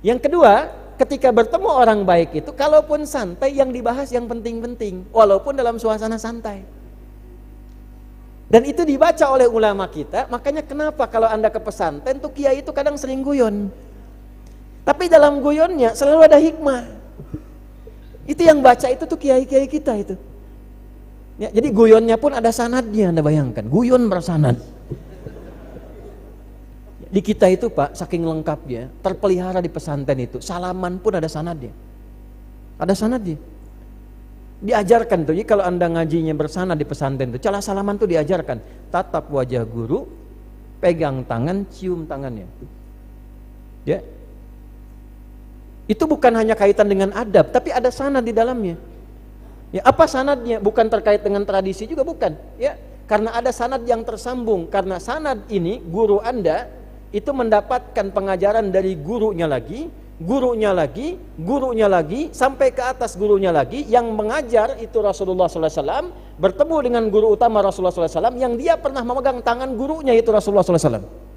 Yang kedua, ketika bertemu orang baik itu, kalaupun santai, yang dibahas yang penting-penting, walaupun dalam suasana santai. Dan itu dibaca oleh ulama kita. Makanya kenapa kalau Anda ke pesantren tuh kiai itu kadang sering guyon, tapi dalam guyonnya selalu ada hikmah. Itu yang baca itu tuh kiai-kiai kita itu ya, jadi guyonnya pun ada sanadnya. Anda bayangkan, guyon bersanad. Di kita itu Pak, saking lengkapnya, terpelihara di pesantren itu, salaman pun ada sanadnya. Ada sanadnya. Diajarkan tuh, jadi kalau Anda ngajinya bersanad di pesantren itu, cara salaman tuh diajarkan. Tatap wajah guru, pegang tangan, cium tangannya. Ya. Itu bukan hanya kaitan dengan adab, tapi ada sanad di dalamnya. Ya, apa sanadnya? Bukan terkait dengan tradisi juga, bukan. Ya, karena ada sanad yang tersambung. Karena sanad ini guru Anda itu mendapatkan pengajaran dari gurunya lagi, gurunya lagi, gurunya lagi, sampai ke atas gurunya lagi. Yang mengajar itu Rasulullah SAW, bertemu dengan guru utama Rasulullah SAW, yang dia pernah memegang tangan gurunya itu Rasulullah SAW.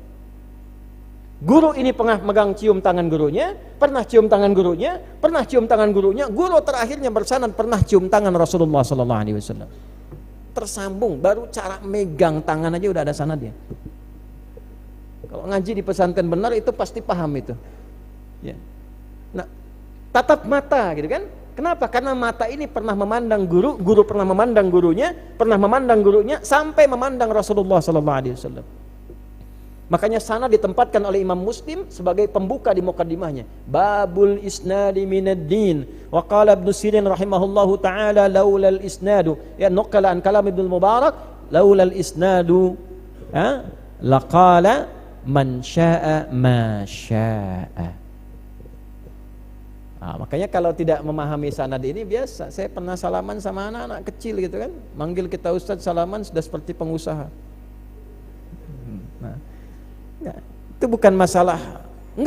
Guru ini pernah megang cium tangan gurunya, pernah cium tangan gurunya, pernah cium tangan gurunya. Guru terakhirnya bersanad pernah cium tangan Rasulullah SAW. Tersambung, baru cara megang tangan aja udah ada sanadnya. Kalau ngaji di pesantren benar itu pasti paham itu. Ya. Nah, tatap mata gitu kan? Kenapa? Karena mata ini pernah memandang guru, guru pernah memandang gurunya, pernah memandang gurunya, sampai memandang Rasulullah SAW. Makanya sanad ditempatkan oleh Imam Muslim sebagai pembuka di mukaddimahnya. Babul isnadi minad din. Wa qala Ibnu Sirin rahimahullahu taala laulal isnadu. Ya, nuqala an kalam Ibnu Mubarak, laulal isnadu laqala man syaa ma syaa. Makanya kalau tidak memahami sanad ini biasa. Saya pernah salaman sama anak-anak kecil gitu kan, manggil kita ustaz, salaman sudah seperti pengusaha. Nah, ya, itu bukan masalah,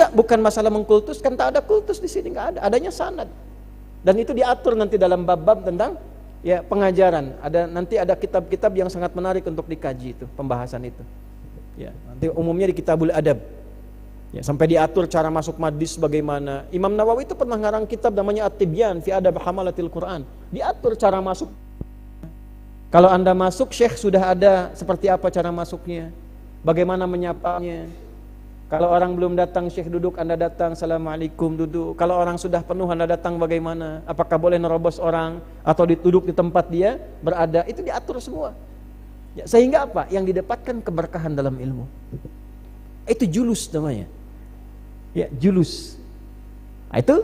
bukan masalah mengkultuskan, tak ada kultus di sini, nggak ada, adanya sanad. Dan itu diatur nanti dalam bab-bab tentang ya pengajaran. Nanti ada kitab-kitab yang sangat menarik untuk dikaji itu, pembahasan itu. Ya, nanti umumnya di Kitabul Adab. Ya, sampai diatur cara masuk majlis bagaimana. Imam Nawawi itu pernah ngarang kitab namanya At-Tibyan fi Adab Hamalatil Quran. Diatur cara masuk. Kalau Anda masuk, syekh sudah ada seperti apa cara masuknya, bagaimana menyapanya. Kalau orang belum datang, syekh duduk, Anda datang, assalamualaikum, duduk. Kalau orang sudah penuh, Anda datang bagaimana? Apakah boleh nerobos orang atau duduk di tempat dia berada? Itu diatur semua. Ya, sehingga apa? Yang didapatkan keberkahan dalam ilmu. Itu julus namanya. Ya, julus. Nah, itu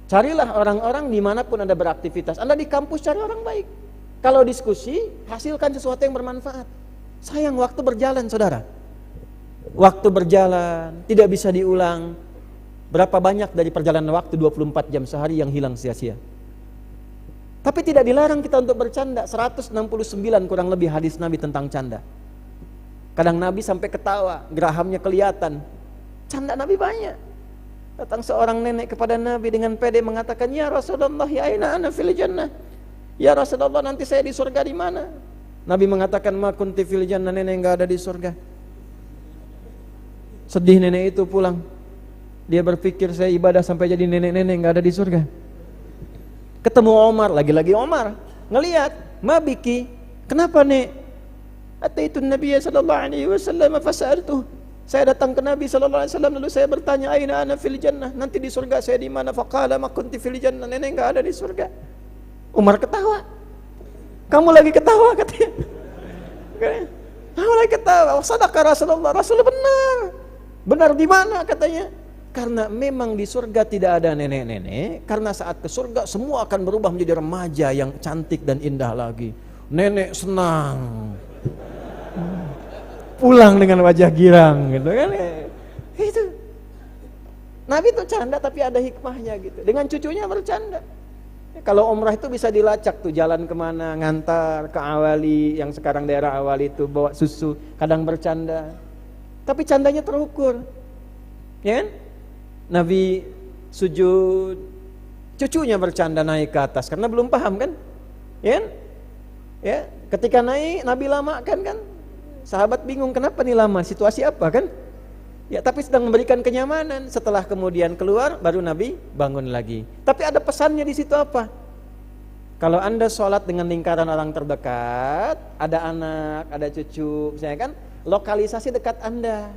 carilah orang-orang dimanapun Anda beraktivitas. Anda di kampus cari orang baik. Kalau diskusi, hasilkan sesuatu yang bermanfaat. Sayang waktu berjalan, saudara. Waktu berjalan, tidak bisa diulang. Berapa banyak dari perjalanan waktu 24 jam sehari yang hilang sia-sia. Tapi tidak dilarang kita untuk bercanda. 169 kurang lebih hadis Nabi tentang canda. Kadang Nabi sampai ketawa, gerahamnya kelihatan. Canda Nabi banyak. Datang seorang nenek kepada Nabi dengan pede mengatakan, "Ya Rasulullah, ya aina ana fil jannah?" Ya Rasulullah, nanti saya di surga di mana? Nabi mengatakan, "Ma kunti fil jannah," nenek enggak ada di surga. Sedih nenek itu pulang. Dia berpikir, saya ibadah sampai jadi nenek-nenek enggak ada di surga. Ketemu Omar, lagi-lagi Omar ngelihat, "Ma biki? Kenapa, Nek?" Ataitu Nabi sallallahu alaihi wasallam fasa'altuh. Saya datang ke Nabi sallallahu alaihi wasallam lalu saya bertanya, "Aina ana fil jannah?" Nanti di surga saya di mana? Faqala ma kunti fil jannah. Nenek enggak ada di surga. Umar ketawa. "Kamu lagi ketawa," katanya. "Kamu lagi ketawa." Sadaqa Rasulullah. Rasul benar. Benar di mana katanya? Karena memang di surga tidak ada nenek-nenek. Karena saat ke surga semua akan berubah menjadi remaja yang cantik dan indah lagi. Nenek senang. Pulang dengan wajah girang gitu kan. Itu. Nabi itu canda tapi ada hikmahnya gitu. Dengan cucunya bercanda. Kalau umrah itu bisa dilacak tuh, jalan kemana, ngantar ke Awali, yang sekarang daerah Awali itu bawa susu, kadang bercanda. Tapi candanya terukur. Ya kan? Nabi sujud, cucunya bercanda naik ke atas karena belum paham kan? Ya kan? Ya, ketika naik Nabi lama kan? Sahabat bingung kenapa nih lama, situasi apa kan? Ya, tapi sedang memberikan kenyamanan. Setelah kemudian keluar, baru Nabi bangun lagi. Tapi ada pesannya di situ apa? Kalau Anda sholat dengan lingkaran orang terdekat, ada anak, ada cucu, misalnya kan, lokalisasi dekat Anda.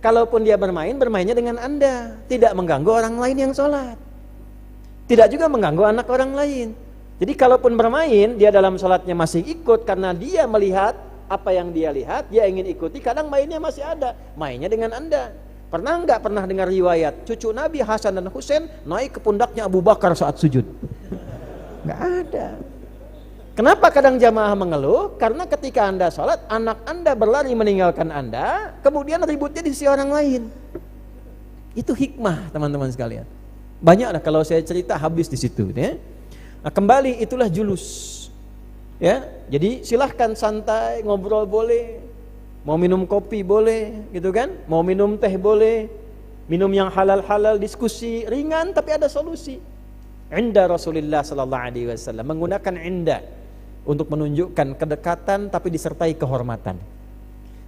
Kalaupun dia bermain, bermainnya dengan Anda, tidak mengganggu orang lain yang sholat, tidak juga mengganggu anak orang lain. Jadi kalaupun bermain, dia dalam sholatnya masih ikut karena dia melihat apa yang dia lihat, dia ingin ikuti. Kadang mainnya masih ada, mainnya dengan Anda. Pernah dengar riwayat cucu Nabi Hasan dan Husain naik ke pundaknya Abu Bakar saat sujud? Nggak ada. Kenapa kadang jamaah mengeluh? Karena ketika Anda sholat, anak Anda berlari meninggalkan Anda, kemudian ributnya di sisi orang lain. Itu hikmah teman-teman sekalian. Banyak lah kalau saya cerita habis di situ. Ya. Nah, kembali itulah julus. Ya, jadi silahkan santai, ngobrol boleh, mau minum kopi boleh, gitu kan? Mau minum teh boleh, minum yang halal-halal, diskusi ringan tapi ada solusi. Inda Rasulullah sallallahu alaihi wasallam, menggunakan inda untuk menunjukkan kedekatan tapi disertai kehormatan.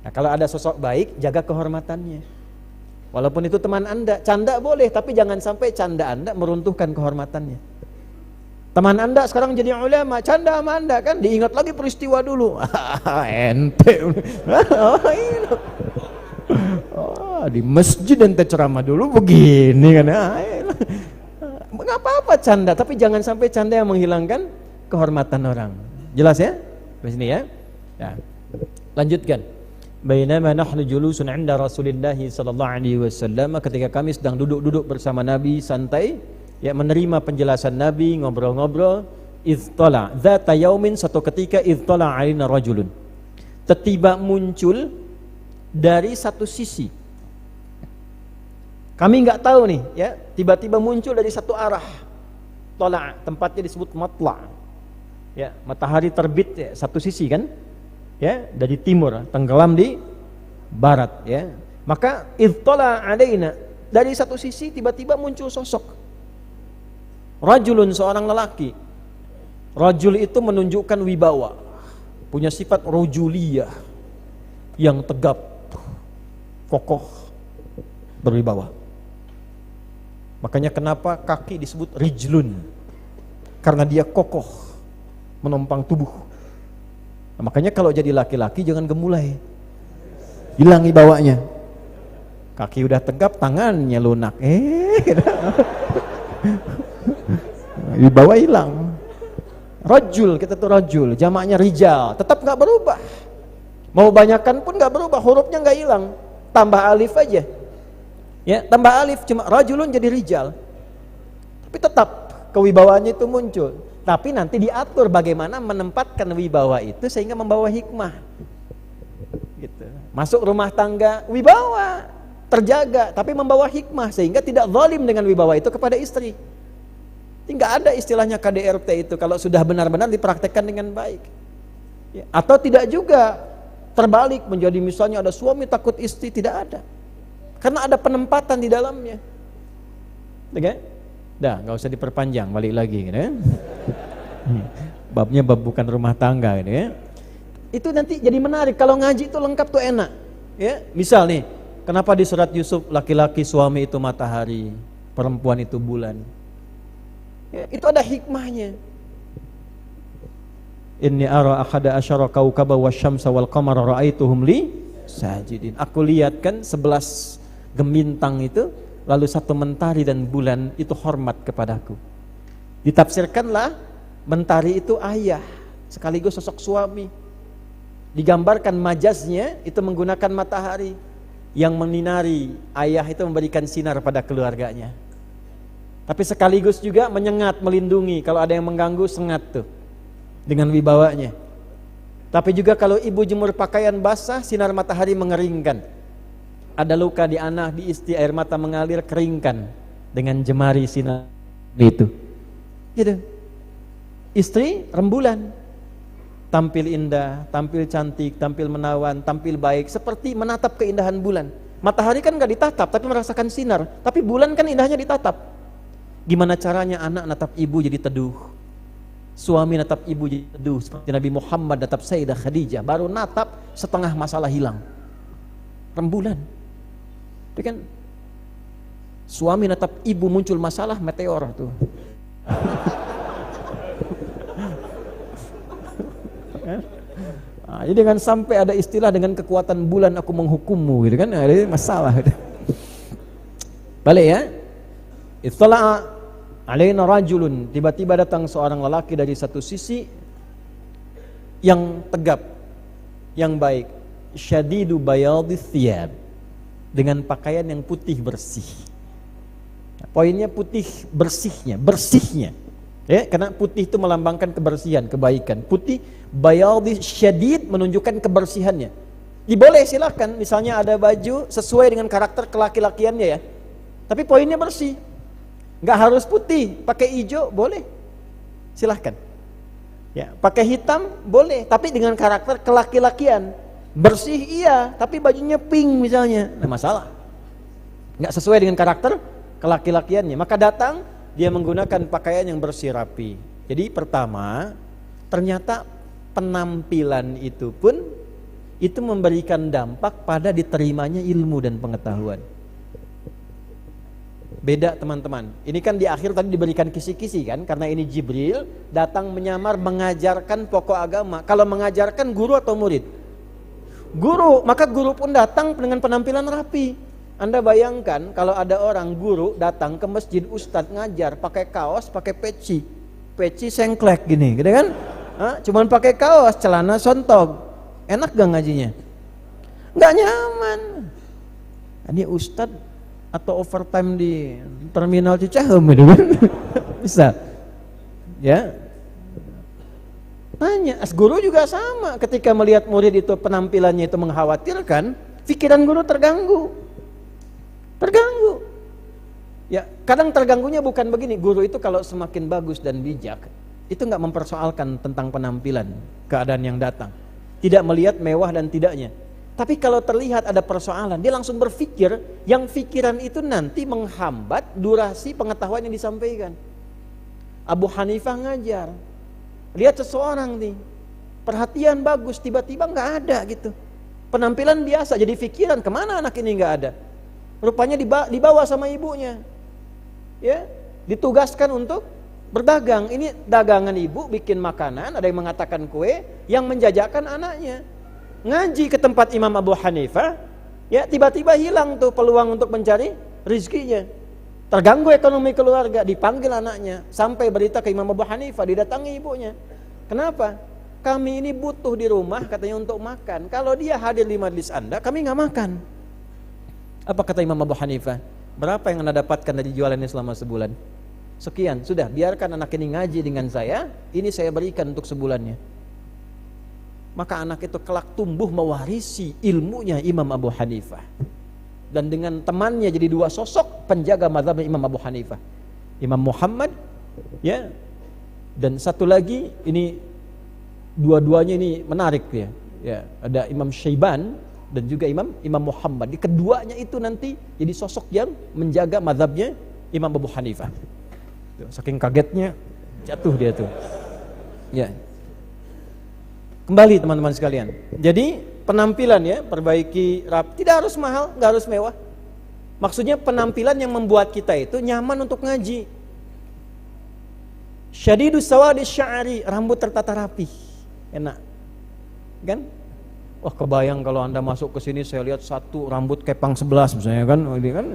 Nah, kalau ada sosok baik, jaga kehormatannya. Walaupun itu teman Anda, canda boleh tapi jangan sampai canda Anda meruntuhkan kehormatannya. Teman Anda sekarang jadi ulama, canda sama Anda kan, diingat lagi peristiwa dulu. Ente. Di masjid ente ceramah dulu begini kan. Enggak apa-apa canda, tapi jangan sampai canda yang menghilangkan kehormatan orang. Jelas ya? Di sini ya. Ya. Lanjutkan. Bainama nahnu julusun 'inda Rasulillah sallallahu alaihi wasallam, ketika kami sedang duduk-duduk bersama Nabi santai, ya menerima penjelasan Nabi, ngobrol-ngobrol, idtala dzata yaumin, satu ketika idtala alaina rajulun, tiba muncul dari satu sisi. Kami enggak tahu nih, ya, tiba-tiba muncul dari satu arah. Tala, tempatnya disebut matla. Ya, matahari terbit ya, satu sisi kan? Ya, dari timur, tenggelam di barat, ya. Maka idtala alaina, dari satu sisi tiba-tiba muncul sosok rajulun, seorang lelaki. Rajul itu menunjukkan wibawa, punya sifat rojuliyah yang tegap, kokoh, berwibawa. Makanya kenapa kaki disebut rijlun, karena dia kokoh, menopang tubuh. Nah, makanya kalau jadi laki-laki jangan gemulai, hilang wibawanya. Kaki udah tegap, tangannya lunak, wibawa hilang. Rajul, kita tuh rajul, jamaknya rijal, tetap nggak berubah. Mau banyakan pun nggak berubah, hurufnya nggak hilang. tambah alif aja. Ya, tambah alif cuma rajulun jadi rijal. Tapi tetap kewibawaannya itu muncul. Tapi nanti diatur bagaimana menempatkan wibawa itu sehingga membawa hikmah. Gitu. Masuk rumah tangga, wibawa terjaga tapi membawa hikmah sehingga tidak zalim dengan wibawa itu kepada istri. Tidak ada istilahnya KDRT itu kalau sudah benar-benar dipraktekkan dengan baik. Ya, atau tidak juga terbalik menjadi misalnya ada suami takut istri, tidak ada. Karena ada penempatan di dalamnya. Oke? Dah, nggak usah diperpanjang, balik lagi gitu ya. Babnya bab bukan rumah tangga gitu ya. Itu nanti jadi menarik kalau ngaji itu lengkap tuh enak. Ya, misal nih, kenapa di surat Yusuf laki-laki suami itu matahari, perempuan itu bulan? Ya, itu ada hikmahnya. Inni ara akhada asyara kaukaba wasyamsa wal qamara ra'aituhum li sajidin. Aku lihat kan 11 gemintang itu, lalu 1 mentari dan bulan itu hormat kepadaku. Ditafsirkanlah mentari itu ayah sekaligus sosok suami. Digambarkan majaznya itu menggunakan matahari yang menyinari, ayah itu memberikan sinar pada keluarganya. Tapi sekaligus juga menyengat, melindungi. Kalau ada yang mengganggu, sengat tuh dengan wibawanya. Tapi juga kalau ibu jemur pakaian basah, sinar matahari mengeringkan. Ada luka di anak, di istri, air mata mengalir, keringkan dengan jemari sinar itu. Gitu. Istri rembulan, tampil indah, tampil cantik, tampil menawan, tampil baik, seperti menatap keindahan bulan. Matahari kan gak ditatap, tapi merasakan sinar. Tapi bulan kan indahnya ditatap. Gimana caranya anak natap ibu jadi teduh, suami natap ibu jadi teduh, seperti Nabi Muhammad natap Sayyidah Khadijah, baru natap setengah masalah hilang. Rembulan. Itu kan suami natap ibu muncul masalah, meteor tuh. Nah, jadi dengan sampai ada istilah dengan kekuatan bulan aku menghukummu gitu kan, ada masalah. Balik ya. Ittala'a alaina rajulun, tiba-tiba datang seorang lelaki dari satu sisi yang tegap, yang baik, syadidu bayadith thiyab, dengan pakaian yang putih bersih. Poinnya putih bersihnya. Ya, karena putih itu melambangkan kebersihan, kebaikan. Putih bayadith syadid menunjukkan kebersihannya. Diboleh silahkan, misalnya ada baju sesuai dengan karakter kelaki-lakiannya ya. Tapi poinnya bersih. Nggak harus putih, pakai hijau boleh, silahkan. Ya, pakai hitam boleh, tapi dengan karakter kelaki-lakian. Bersih iya, tapi bajunya pink misalnya, nggak masalah. Nggak sesuai dengan karakter kelaki-lakiannya, maka datang dia menggunakan pakaian yang bersih rapi. Jadi pertama, ternyata penampilan itu pun itu memberikan dampak pada diterimanya ilmu dan pengetahuan. Beda teman-teman, ini kan di akhir tadi diberikan kisi-kisi kan, karena ini Jibril datang menyamar mengajarkan pokok agama. Kalau mengajarkan guru atau murid? Guru, maka guru pun datang dengan penampilan rapi. Anda bayangkan kalau ada orang guru datang ke masjid, ustadz ngajar pakai kaos, pakai peci sengklek gini, gitu kan? Cuman pakai kaos, celana sontog, enak gak ngajinya? Nggak nyaman. Ini ustadz atau overtime di terminal Cicahem gitu kan. Bisa. Ya. Tanya, guru juga sama, ketika melihat murid itu penampilannya itu mengkhawatirkan, pikiran guru terganggu. Ya, kadang terganggunya bukan begini, guru itu kalau semakin bagus dan bijak, itu enggak mempersoalkan tentang penampilan, keadaan yang datang. Tidak melihat mewah dan tidaknya. Tapi kalau terlihat ada persoalan, dia langsung berpikir, yang pikiran itu nanti menghambat durasi pengetahuan yang disampaikan. Abu Hanifah ngajar, lihat seseorang nih, perhatian bagus, tiba-tiba nggak ada gitu. Penampilan biasa, jadi pikiran kemana anak ini nggak ada. Rupanya dibawa sama ibunya, ya, ditugaskan untuk berdagang. Ini dagangan ibu, bikin makanan, ada yang mengatakan kue, yang menjajakan anaknya. Ngaji ke tempat Imam Abu Hanifah, ya tiba-tiba hilang tuh peluang untuk mencari rizkinya. Terganggu ekonomi keluarga, dipanggil anaknya, sampai berita ke Imam Abu Hanifah, didatangi ibunya. Kenapa? Kami ini butuh di rumah katanya untuk makan. Kalau dia hadir di majlis Anda, kami nggak makan. Apa kata Imam Abu Hanifah? Berapa yang Anda dapatkan dari jualan ini selama sebulan? Sekian, sudah, biarkan anak ini ngaji dengan saya, ini saya berikan untuk sebulannya. Maka anak itu kelak tumbuh mewarisi ilmunya Imam Abu Hanifah. Dan dengan temannya jadi dua sosok penjaga mazhab Imam Abu Hanifah. Imam Muhammad, ya. Dan satu lagi, ini dua-duanya ini menarik ya. Ya, ada Imam Syaiban dan juga Imam Muhammad. Di keduanya itu nanti jadi sosok yang menjaga mazhabnya Imam Abu Hanifah. Saking kagetnya jatuh dia tuh. Ya. Kembali teman-teman sekalian. Jadi penampilan ya, perbaiki rapi. Tidak harus mahal, nggak harus mewah. Maksudnya penampilan yang membuat kita itu nyaman untuk ngaji. Syadidus sawadis sya'ri, rambut tertata rapi. Enak. Kan? Wah, kebayang kalau Anda masuk ke sini saya lihat satu rambut kepang 11 misalnya kan, ini kan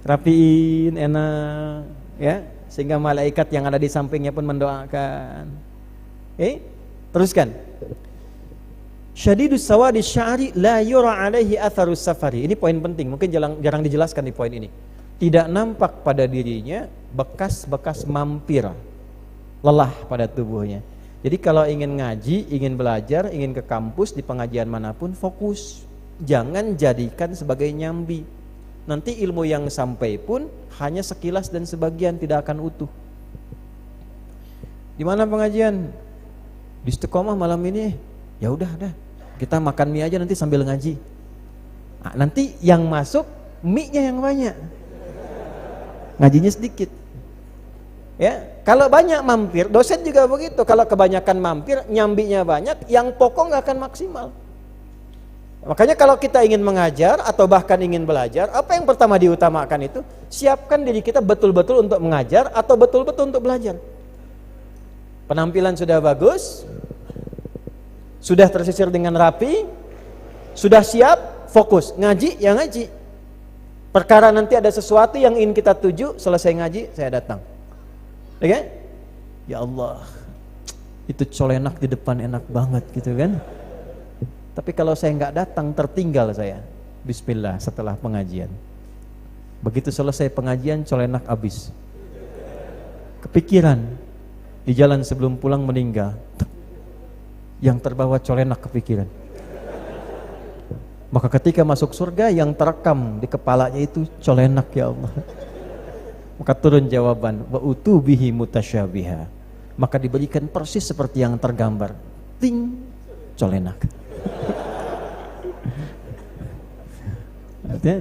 rapiin, enak, ya, sehingga malaikat yang ada di sampingnya pun mendoakan. Teruskan. Syadidus sawadi sya'ri la yura alaihi atharus safari. Ini poin penting, mungkin jarang dijelaskan di poin ini. Tidak nampak pada dirinya bekas-bekas mampir, lelah pada tubuhnya. Jadi kalau ingin ngaji, ingin belajar, ingin ke kampus, di pengajian manapun, fokus. Jangan jadikan sebagai nyambi. Nanti ilmu yang sampai pun hanya sekilas dan sebagian, tidak akan utuh. Di mana pengajian? Di Istiqomah malam ini. Ya udah, kita makan mie aja nanti sambil ngaji. Nah, nanti yang masuk mie-nya yang banyak, ngajinya sedikit. Ya, kalau banyak mampir, dosen juga begitu. Kalau kebanyakan mampir, nyambinya banyak, yang pokok nggak akan maksimal. Makanya kalau kita ingin mengajar atau bahkan ingin belajar, apa yang pertama diutamakan itu? Siapkan diri kita betul-betul untuk mengajar atau betul-betul untuk belajar. Penampilan sudah bagus, sudah tersisir dengan rapi, sudah siap, fokus. Ngaji, ya ngaji. Perkara nanti ada sesuatu yang ingin kita tuju, selesai ngaji, saya datang. Oke? Ya Allah, itu colenak di depan enak banget gitu kan. Tapi kalau saya nggak datang, tertinggal saya. Bismillah setelah pengajian. Begitu selesai pengajian, colenak habis. Kepikiran di jalan sebelum pulang meninggal. Yang terbawa colenak kepikiran. Maka ketika masuk surga, yang terekam di kepalanya itu colenak, ya Allah. Maka turun jawaban, wa utubihi mutasyabiha. Maka diberikan persis seperti yang tergambar. Ting, colenak.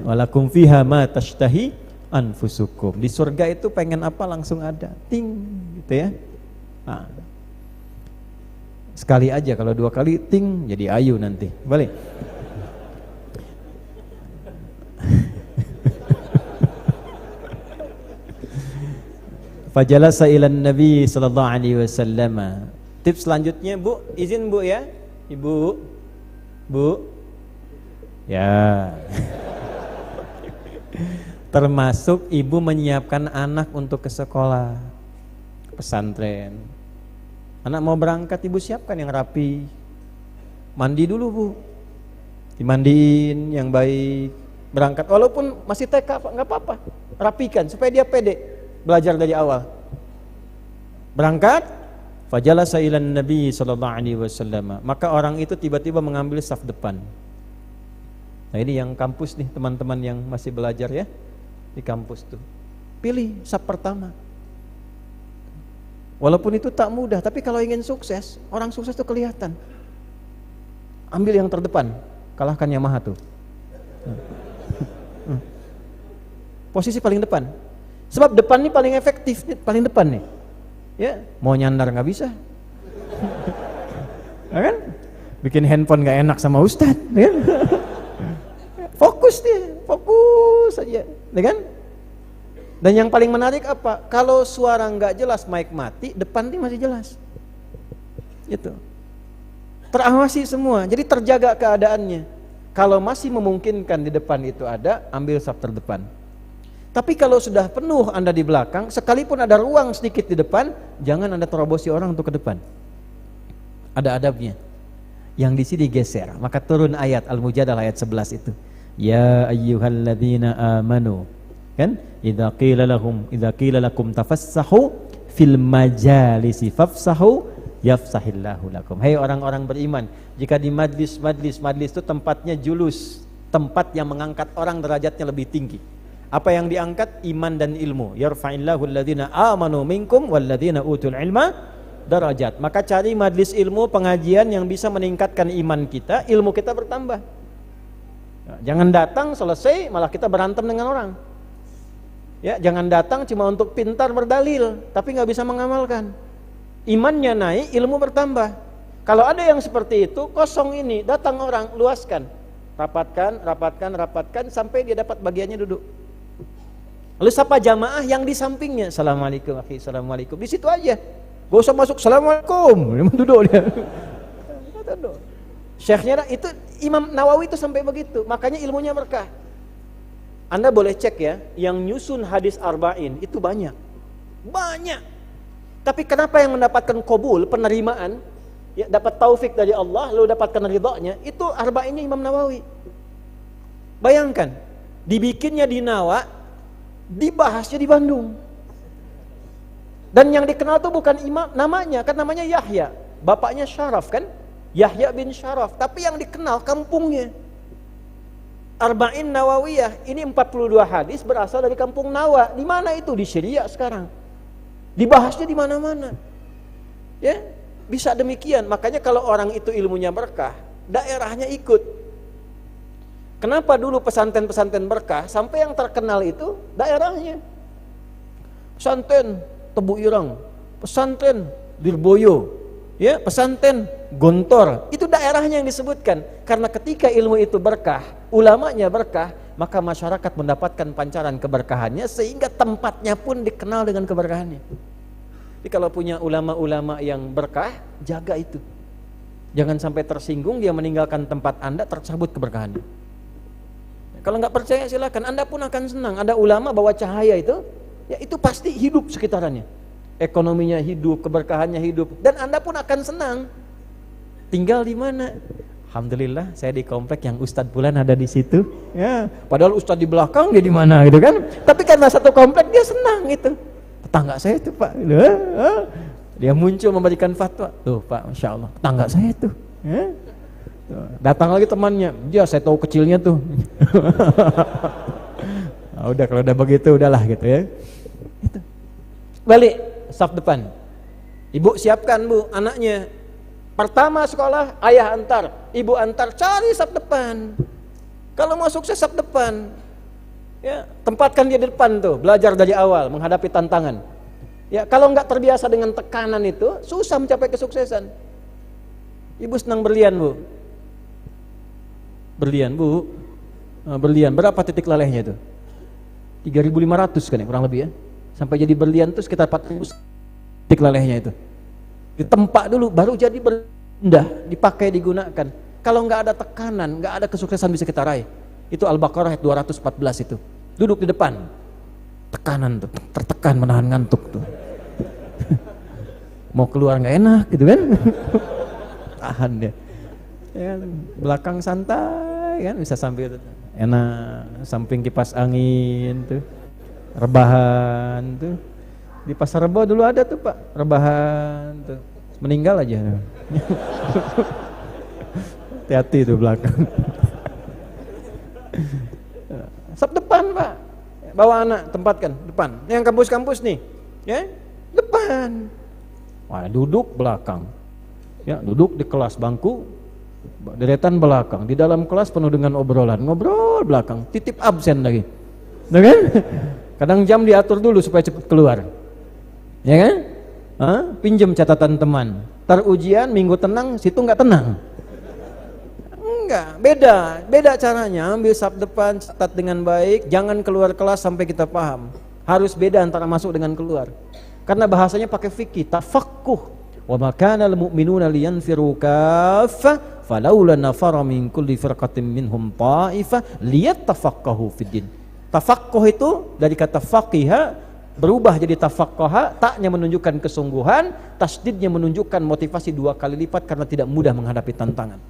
Walakum fiha ma tashtahi anfusukum. Di surga itu pengen apa langsung ada. Ting, gitu ya. Nah. Sekali aja, kalau dua kali ting jadi ayu nanti. Balik. Fajalasa ilan Nabi sallallahu alaihi wasallam. Tips selanjutnya, Bu, izin Bu ya. Ibu. Bu. Ya. Termasuk ibu menyiapkan anak untuk ke sekolah, pesantren. Anak mau berangkat, ibu siapkan yang rapi. Mandi dulu, Bu. Dimandiin yang baik. Berangkat walaupun masih TK, enggak apa-apa. Rapikan supaya dia pede. Belajar dari awal. Berangkat, fajalasa ilan Nabi sallallahu alaihi wasallam. Maka orang itu tiba-tiba mengambil saf depan. Nah, ini yang kampus nih, teman-teman yang masih belajar ya di kampus tuh. Pilih saf pertama. Walaupun itu tak mudah, tapi kalau ingin sukses, orang sukses tuh kelihatan. Ambil yang terdepan, kalahkan Yamaha tuh. Posisi paling depan. Sebab depan ini paling efektif, paling depan nih. Ya, mau nyandar nggak bisa. Ya kan? Bikin handphone nggak enak sama Ustadz, ya kan? Fokus dia, fokus saja, ya kan? Dan yang paling menarik apa? Kalau suara nggak jelas, mic mati, depan ini masih jelas. Itu. Terawasi semua, jadi terjaga keadaannya. Kalau masih memungkinkan di depan itu ada, ambil saf terdepan. Tapi kalau sudah penuh Anda di belakang, sekalipun ada ruang sedikit di depan, jangan Anda terobosi orang untuk ke depan. Ada adabnya. Yang di sini geser, maka turun ayat Al-Mujadalah ayat 11 itu. Ya ayyuhalladzina amanu. Kan? Idza qila lakum tafassahu fil majalisi fafsahu yafsahillahu lakum. Hai orang-orang beriman, jika di majlis itu tempatnya julus, tempat yang mengangkat orang derajatnya lebih tinggi. Apa yang diangkat? Iman dan ilmu. Yarfa'illahu alladzina amanu minkum walladzina utul ilma darajat. Maka cari majlis ilmu, pengajian yang bisa meningkatkan iman kita, ilmu kita bertambah. Jangan datang selesai malah kita berantem dengan orang. Ya, jangan datang cuma untuk pintar berdalil tapi nggak bisa mengamalkan. Imannya naik, ilmu bertambah. Kalau ada yang seperti itu, kosong ini, datang orang, luaskan, rapatkan sampai dia dapat bagiannya duduk. Lalu sapa jamaah yang di sampingnya, assalamualaikum akhi, assalamualaikum, di situ aja. Gak usah masuk, assalamualaikum, duduk dia. Duduk. Syekhnya itu Imam Nawawi itu sampai begitu, makanya ilmunya berkah. Anda boleh cek ya, yang nyusun hadis arba'in itu banyak. Tapi kenapa yang mendapatkan qabul, penerimaan, ya, dapat taufik dari Allah, lalu dapatkan ridhonya, itu arba'innya Imam Nawawi. Bayangkan, dibikinnya di Nawa, dibahasnya di Bandung. Dan yang dikenal itu bukan imam namanya, kan namanya Yahya, bapaknya Syaraf kan? Yahya bin Syaraf, tapi yang dikenal kampungnya. Arba'in Nawawiyah, ini 42 hadis berasal dari kampung Nawa. Di mana itu? Di Syria sekarang. Dibahasnya di mana-mana. Ya, bisa demikian. Makanya kalau orang itu ilmunya berkah, daerahnya ikut. Kenapa dulu pesantren-pesantren berkah sampai yang terkenal itu daerahnya? Pesantren Tebu Ireng, pesantren Lirboyo, ya, pesantren Gontor, itu daerahnya yang disebutkan. Karena ketika ilmu itu berkah, ulamanya berkah, maka masyarakat mendapatkan pancaran keberkahannya sehingga tempatnya pun dikenal dengan keberkahannya. Jadi kalau punya ulama-ulama yang berkah, jaga itu. Jangan sampai tersinggung dia meninggalkan tempat Anda tercabut keberkahannya. Kalau nggak percaya silakan, Anda pun akan senang. Ada ulama bawa cahaya itu, ya itu pasti hidup sekitarannya. Ekonominya hidup, keberkahannya hidup, dan Anda pun akan senang. Tinggal di mana? Alhamdulillah saya di komplek yang Ustadz Bulan ada di situ. Ya, padahal Ustadz di belakang, dia di mana gitu kan? Tapi karena satu komplek dia senang itu. Tetangga saya itu Pak, dia muncul memberikan fatwa. Tuh Pak, Masya Allah, tetangga saya itu. Ya. Datang lagi temannya, dia saya tahu kecilnya tuh. Nah, udah kalau udah begitu udahlah gitu ya. Itu. Balik saf depan. Ibu siapkan Bu anaknya. Pertama sekolah ayah antar, ibu antar, cari saf depan. Kalau mau sukses saf depan. Ya, tempatkan dia di depan tuh, belajar dari awal menghadapi tantangan. Ya, kalau nggak terbiasa dengan tekanan itu, susah mencapai kesuksesan. Ibu senang berlian Bu. Berlian Bu. Berlian berapa titik lelehnya itu? 3.500 kan ya, kurang lebih ya. Sampai jadi berlian itu sekitar 4.000 titik lelehnya itu. Ditempa dulu baru jadi benda, dipakai, digunakan. Kalau nggak ada tekanan, nggak ada kesuksesan bisa kita raih. Itu Al-Baqarah ayat 214 itu. Duduk di depan. Tekanan tuh, tertekan menahan ngantuk tuh. Mau keluar nggak enak gitu kan? Tahan dia. Ya, belakang santai kan bisa sambil enak, samping kipas angin tuh. Rebahan tuh. Di Pasar Rebo dulu ada tuh Pak, rebahan tuh. Meninggal aja. Hati-hati tuh belakang. Sab depan Pak. Bawa anak, tempatkan depan. Yang kampus-kampus nih, ya, depan. Wah, duduk belakang. Ya, duduk di kelas bangku, deretan belakang. Di dalam kelas penuh dengan obrolan, ngobrol belakang, titip absen lagi. Nah, kan? Kadang jam diatur dulu supaya cepat keluar. Ya kan? Pinjam catatan teman. Tar ujian minggu tenang, situ nggak tenang. Enggak, beda caranya. Ambil saf depan, catat dengan baik, jangan keluar kelas sampai kita paham. Harus beda antara masuk dengan keluar. Karena bahasanya pakai fikih, tafaqquh. Wa ma kana al-mu'minuna liyanfiru kaffah, falawla nafara min kulli firqatin minhum ta'ifah liyattafaqahu fid din. Tafaqquh itu dari kata faqiha berubah jadi tafaqqaha, taknya menunjukkan kesungguhan, tasdidnya menunjukkan motivasi 2 kali lipat karena tidak mudah menghadapi tantangan.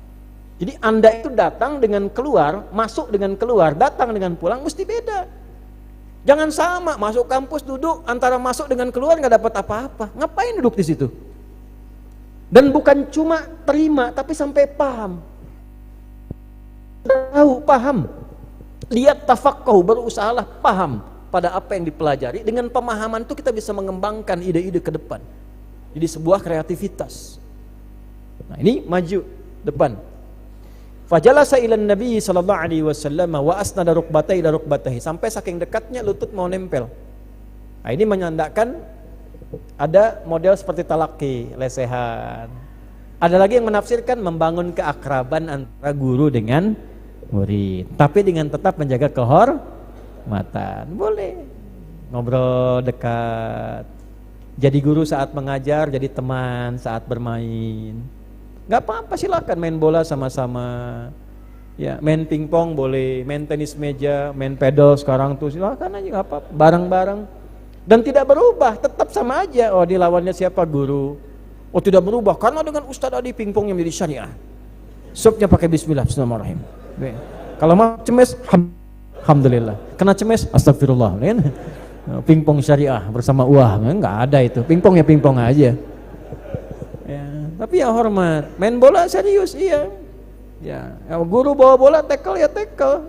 Jadi Anda itu datang dengan keluar, masuk dengan keluar, datang dengan pulang mesti beda. Jangan sama, masuk kampus duduk, antara masuk dengan keluar nggak dapat apa-apa. Ngapain duduk di situ? Dan bukan cuma terima, tapi sampai paham. Tahu, paham. Lihat tafaqquh, berusahalah paham pada apa yang dipelajari. Dengan pemahaman itu kita bisa mengembangkan ide-ide ke depan. Jadi sebuah kreativitas. Nah, ini maju depan. Fajalasa ilan Nabi sallallahu alaihi wasallam wa asnada rukbatayhi ila rukbatayhi, sampai saking dekatnya lutut mau nempel. Nah, ini menandakan ada model seperti talaki, lesehan. Ada lagi yang menafsirkan membangun keakraban antara guru dengan murid, tapi dengan tetap menjaga kehormatan. Boleh ngobrol dekat. Jadi guru saat mengajar, jadi teman saat bermain. Gak apa-apa, silakan main bola sama-sama, ya main pingpong boleh, main tenis meja, main pedal sekarang tuh silakan aja, gak apa-apa, bareng-bareng. Dan tidak berubah, tetap sama aja. Oh, dilawannya siapa? Guru. Oh, tidak berubah karena dengan Ustadz Adi pingpongnya menjadi syariah. Supnya pakai bismillah, bismillahirrahmanirrahim. Kalau mau cemes, alhamdulillah. Kena cemes, astagfirullah. Pingpong syariah bersama nggak ada itu. Pingpong ya pingpong aja. Ya, tapi ya hormat. Main bola serius, iya. Ya, guru bawa bola tackle ya tackle.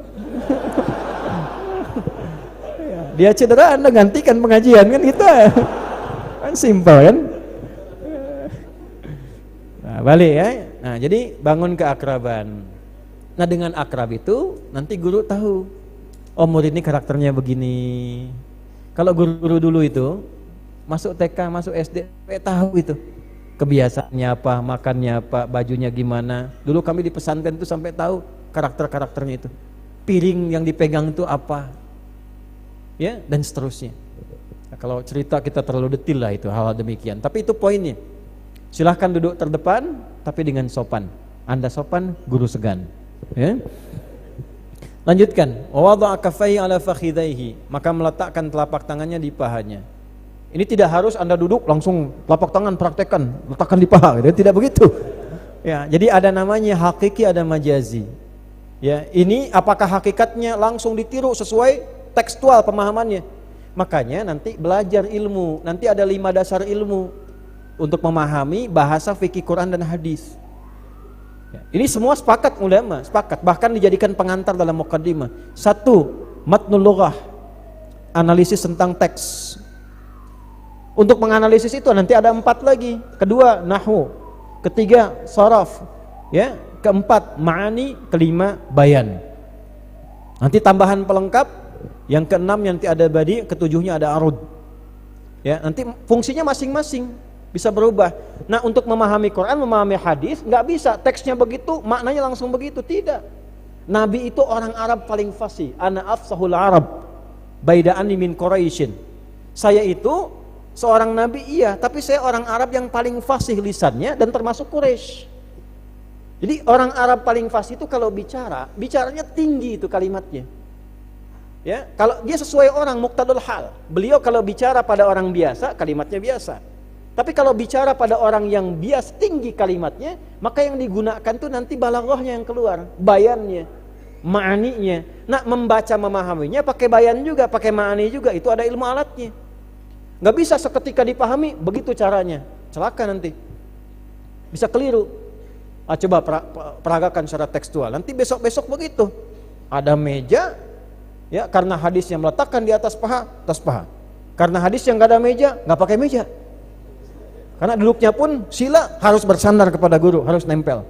Ya, dia cedera, Anda gantikan pengajian kan kita. Kan simpel kan? Nah, balik ya. Nah, jadi bangun keakraban. Nah, dengan akrab itu nanti guru tahu. Oh, murid ini karakternya begini. Kalau guru-guru dulu itu masuk TK, masuk SD, tahu itu. Kebiasaannya apa, makannya apa, bajunya gimana. Dulu kami di pesantren itu sampai tahu karakter-karakternya itu. Piring yang dipegang itu apa, ya, dan seterusnya. Nah, kalau cerita kita terlalu detail lah itu hal-hal demikian. Tapi itu poinnya. Silahkan duduk terdepan, tapi dengan sopan. Anda sopan, guru segan. Ya. Lanjutkan. Wa wada'a kaffayhi ala fakhidhaihi, maka meletakkan telapak tangannya di pahanya. Ini tidak harus Anda duduk langsung telapak tangan praktekkan, letakkan di paha, gitu. Tidak begitu. Ya, jadi ada namanya hakiki, ada majazi. Ya, ini apakah hakikatnya langsung ditiru sesuai tekstual pemahamannya? Makanya nanti belajar ilmu, nanti ada 5 dasar ilmu untuk memahami bahasa fikih Quran dan hadis. Ya, ini semua sepakat ulama, sepakat, bahkan dijadikan pengantar dalam muqaddimah. 1, matnul lughah, analisis tentang teks. Untuk menganalisis itu nanti ada 4 lagi. 2, nahwu. 3, sharaf. Ya, 4, ma'ani. 5, bayan. Nanti tambahan pelengkap. Yang 6 nanti ada badi, 7-nya ada arud. Ya, nanti fungsinya masing-masing bisa berubah. Nah, untuk memahami Quran, memahami hadis, nggak bisa teksnya begitu, maknanya langsung begitu, tidak. Nabi itu orang Arab paling fasih. Ana afsahul Arab baida'ani min Quraisyin. Saya itu seorang nabi, iya, tapi saya orang Arab yang paling fasih lisannya dan termasuk Quraisy. Jadi orang Arab paling fasih itu kalau bicaranya tinggi itu kalimatnya. Ya, kalau dia sesuai orang muqtadul hal. Beliau kalau bicara pada orang biasa, kalimatnya biasa. Tapi kalau bicara pada orang yang bias tinggi kalimatnya, maka yang digunakan tuh nanti balaghahnya yang keluar, bayannya, ma'aninya. Nah, membaca memahaminya pakai bayan juga, pakai ma'ani juga, itu ada ilmu alatnya. Nggak bisa seketika dipahami, begitu caranya, celaka nanti. Bisa keliru. Coba peragakan secara tekstual. Nanti besok-besok begitu. Ada meja, ya, karena hadisnya meletakkan di atas paha, Karena hadis yang nggak ada meja, nggak pakai meja. Karena duduknya pun sila, harus bersandar kepada guru, harus nempel.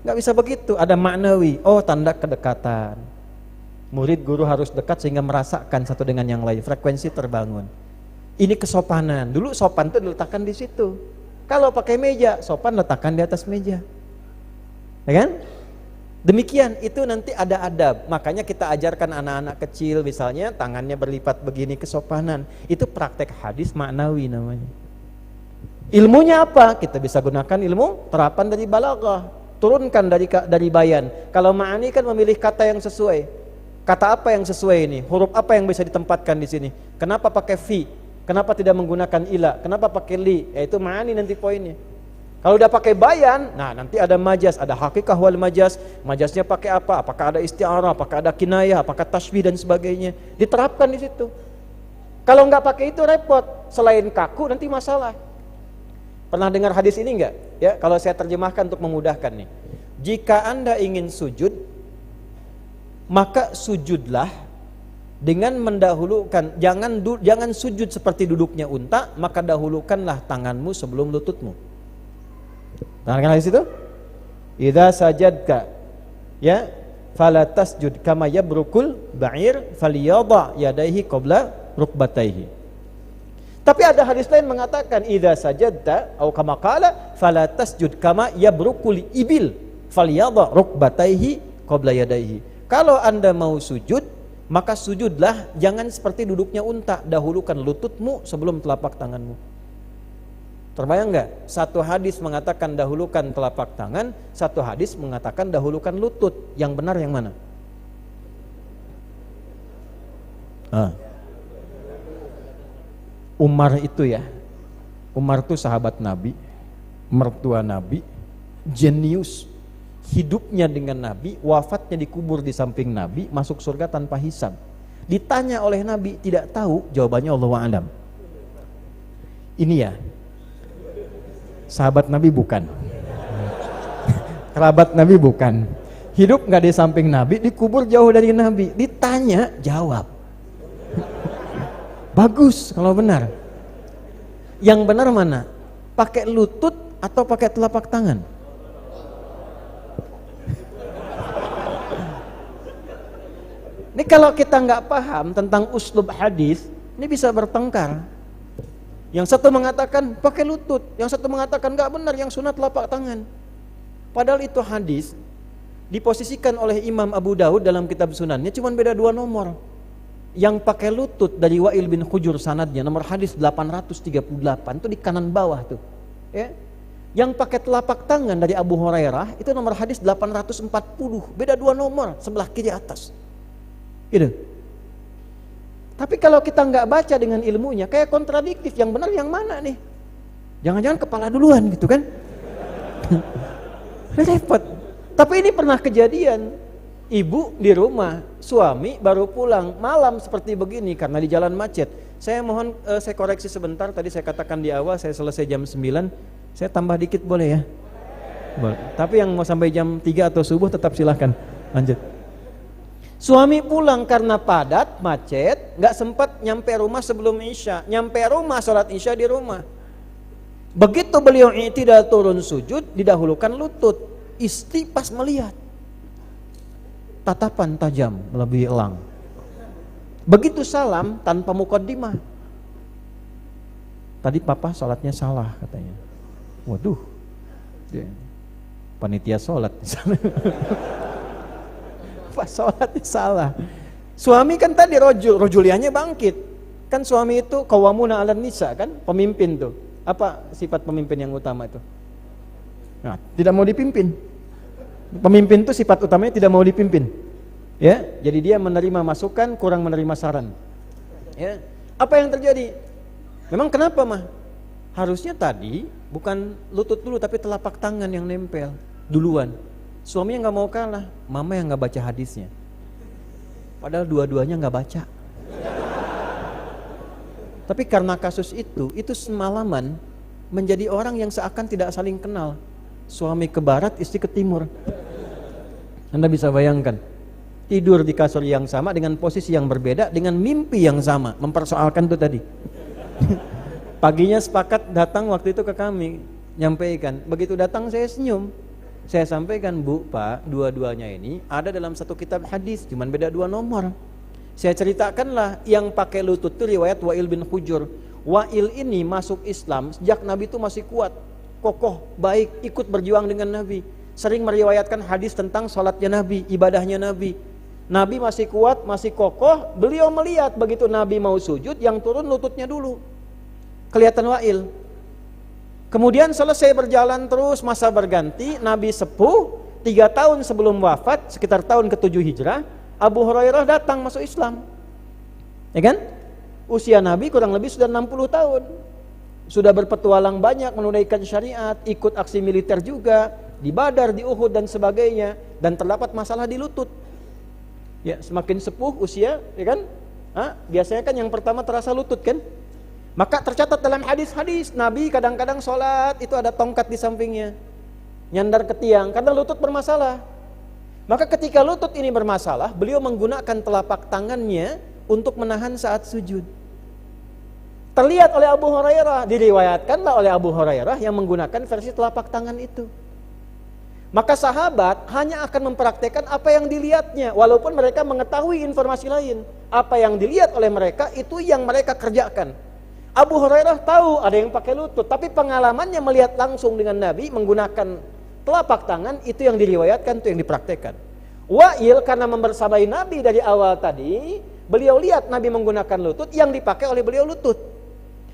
Nggak bisa begitu. Ada maknawi. Oh, tanda kedekatan. Murid guru harus dekat sehingga merasakan satu dengan yang lain. Frekuensi terbangun. Ini kesopanan. Dulu sopan itu diletakkan di situ. Kalau pakai meja, sopan letakkan di atas meja. Ya kan? Demikian, itu nanti ada adab. Makanya kita ajarkan anak-anak kecil misalnya tangannya berlipat begini, kesopanan. Itu praktek hadis maknawi namanya. Ilmunya apa? Kita bisa gunakan ilmu terapan dari balaghah. Turunkan dari bayan. Kalau ma'ani kan memilih kata yang sesuai. Kata apa yang sesuai ini? Huruf apa yang bisa ditempatkan di sini? Kenapa pakai fi? Kenapa tidak menggunakan ila? Kenapa pakai li? Yaitu ma'ani nanti poinnya. Kalau udah pakai bayan, nah nanti ada majaz, ada hakikah wal majaz. Majaznya pakai apa? Apakah ada isti'arah, apakah ada kinayah, apakah tasbih dan sebagainya. Diterapkan di situ. Kalau nggak pakai itu repot. Selain kaku nanti masalah. Pernah dengar hadis ini nggak? Ya, kalau saya terjemahkan untuk memudahkan nih. Jika Anda ingin sujud, maka sujudlah dengan mendahulukan, jangan sujud seperti duduknya unta, maka dahulukanlah tanganmu sebelum lututmu. Dengarkan hadis itu? Idza sajadka ya fala tasjud kama yabrukul ba'ir falyadha yadayhi qabla rukbatayhi. Tapi ada hadis lain mengatakan idza sajadta atau kama qala fala tasjud kama yabrukul ibil falyadha rukbatayhi qabla yadayhi. Kalau Anda mau sujud, maka sujudlah jangan seperti duduknya unta, dahulukan lututmu sebelum telapak tanganmu. Terbayang nggak? Satu hadis mengatakan dahulukan telapak tangan, satu hadis mengatakan dahulukan lutut. Yang benar yang mana? Umar itu ya, Umar itu sahabat Nabi, mertua Nabi, jenius, hidupnya dengan Nabi, wafatnya dikubur di samping Nabi, masuk surga tanpa hisab. Ditanya oleh Nabi, tidak tahu, jawabannya Allahu a'lam. Ini ya, sahabat Nabi bukan, kerabat Nabi bukan, hidup nggak di samping Nabi, dikubur jauh dari Nabi, ditanya jawab. Bagus kalau benar. Yang benar mana? Pakai lutut atau pakai telapak tangan? Ini kalau kita nggak paham tentang uslub hadis, ini bisa bertengkar. Yang satu mengatakan pakai lutut, yang satu mengatakan enggak benar, yang sunat telapak tangan. Padahal itu hadis diposisikan oleh Imam Abu Daud dalam kitab sunannya cuma beda 2 nomor. Yang pakai lutut dari Wa'il bin Hujur sanadnya nomor hadis 838 itu di kanan bawah tuh. Ya. Yang pakai telapak tangan dari Abu Hurairah itu nomor hadis 840, beda 2 nomor, sebelah kiri atas. Gitu. Tapi kalau kita nggak baca dengan ilmunya, kayak kontradiktif. Yang benar yang mana nih? Jangan-jangan kepala duluan gitu kan? Repot. Tapi ini pernah kejadian. Ibu di rumah, suami baru pulang malam seperti begini karena di jalan macet. Saya mohon saya koreksi sebentar. Tadi saya katakan di awal saya selesai jam 9. Saya tambah dikit boleh ya? Boleh. Tapi yang mau sampai jam 3 atau subuh tetap silahkan. Lanjut. Suami pulang karena padat, macet, nggak sempat nyampe rumah sebelum Isya. Nyampe rumah, sholat Isya di rumah. Begitu beliau i'tidal turun sujud, didahulukan lutut. Istri pas melihat, tatapan tajam, lebih elang. Begitu salam, tanpa muqaddimah. Tadi papa sholatnya salah katanya. Waduh, panitia sholat di sana. Pas sholatnya salah. Suami kan tadi rojuliahnya bangkit. Kan suami itu qawwamuna 'alan nisa kan, pemimpin tuh. Apa sifat pemimpin yang utama itu? Nah, tidak mau dipimpin. Pemimpin itu sifat utamanya tidak mau dipimpin. Ya, jadi dia menerima masukan, kurang menerima saran. Ya. Apa yang terjadi? Memang kenapa mah? Harusnya tadi bukan lutut dulu tapi telapak tangan yang nempel duluan. Suaminya nggak mau kalah, mama yang nggak baca hadisnya. Padahal dua-duanya nggak baca. Tapi karena kasus itu semalaman menjadi orang yang seakan tidak saling kenal. Suami ke barat, istri ke timur. Anda bisa bayangkan, tidur di kasur yang sama dengan posisi yang berbeda, dengan mimpi yang sama, mempersoalkan itu tadi. Paginya sepakat datang waktu itu ke kami, nyampaikan. Begitu datang saya senyum. Saya sampaikan, Bu, Pak, dua-duanya ini ada dalam satu kitab hadis, cuman beda 2 nomor. Saya ceritakanlah yang pakai lutut itu riwayat Wa'il bin Hujur. Wa'il ini masuk Islam sejak Nabi itu masih kuat, kokoh, baik, ikut berjuang dengan Nabi. Sering meriwayatkan hadis tentang sholatnya Nabi, ibadahnya Nabi. Nabi masih kuat, masih kokoh, beliau melihat begitu Nabi mau sujud, yang turun lututnya dulu. Kelihatan Wa'il. Kemudian selesai berjalan terus, masa berganti, Nabi sepuh, 3 tahun sebelum wafat, sekitar tahun ke-7 Hijrah, Abu Hurairah datang masuk Islam. Ya kan? Usia Nabi kurang lebih sudah 60 tahun. sudah berpetualang banyak menunaikan syariat, ikut aksi militer juga, di Badar, di Uhud dan sebagainya, dan terdapat masalah di lutut. Ya, semakin sepuh usia, ya kan? Biasanya kan yang pertama terasa lutut kan? Maka tercatat dalam hadis-hadis Nabi kadang-kadang sholat itu ada tongkat di sampingnya, nyandar ke tiang karena lutut bermasalah. Maka ketika lutut ini bermasalah, beliau menggunakan telapak tangannya untuk menahan saat sujud. Terlihat oleh Abu Hurairah, diriwayatkanlah oleh Abu Hurairah yang menggunakan versi telapak tangan itu. Maka sahabat hanya akan mempraktekkan apa yang dilihatnya, walaupun mereka mengetahui informasi lain. Apa yang dilihat oleh mereka itu yang mereka kerjakan. Abu Hurairah tahu ada yang pakai lutut, tapi pengalamannya melihat langsung dengan Nabi menggunakan telapak tangan, itu yang diriwayatkan, itu yang dipraktekkan. Wa'il karena membersamai Nabi dari awal tadi, beliau lihat Nabi menggunakan lutut, yang dipakai oleh beliau lutut.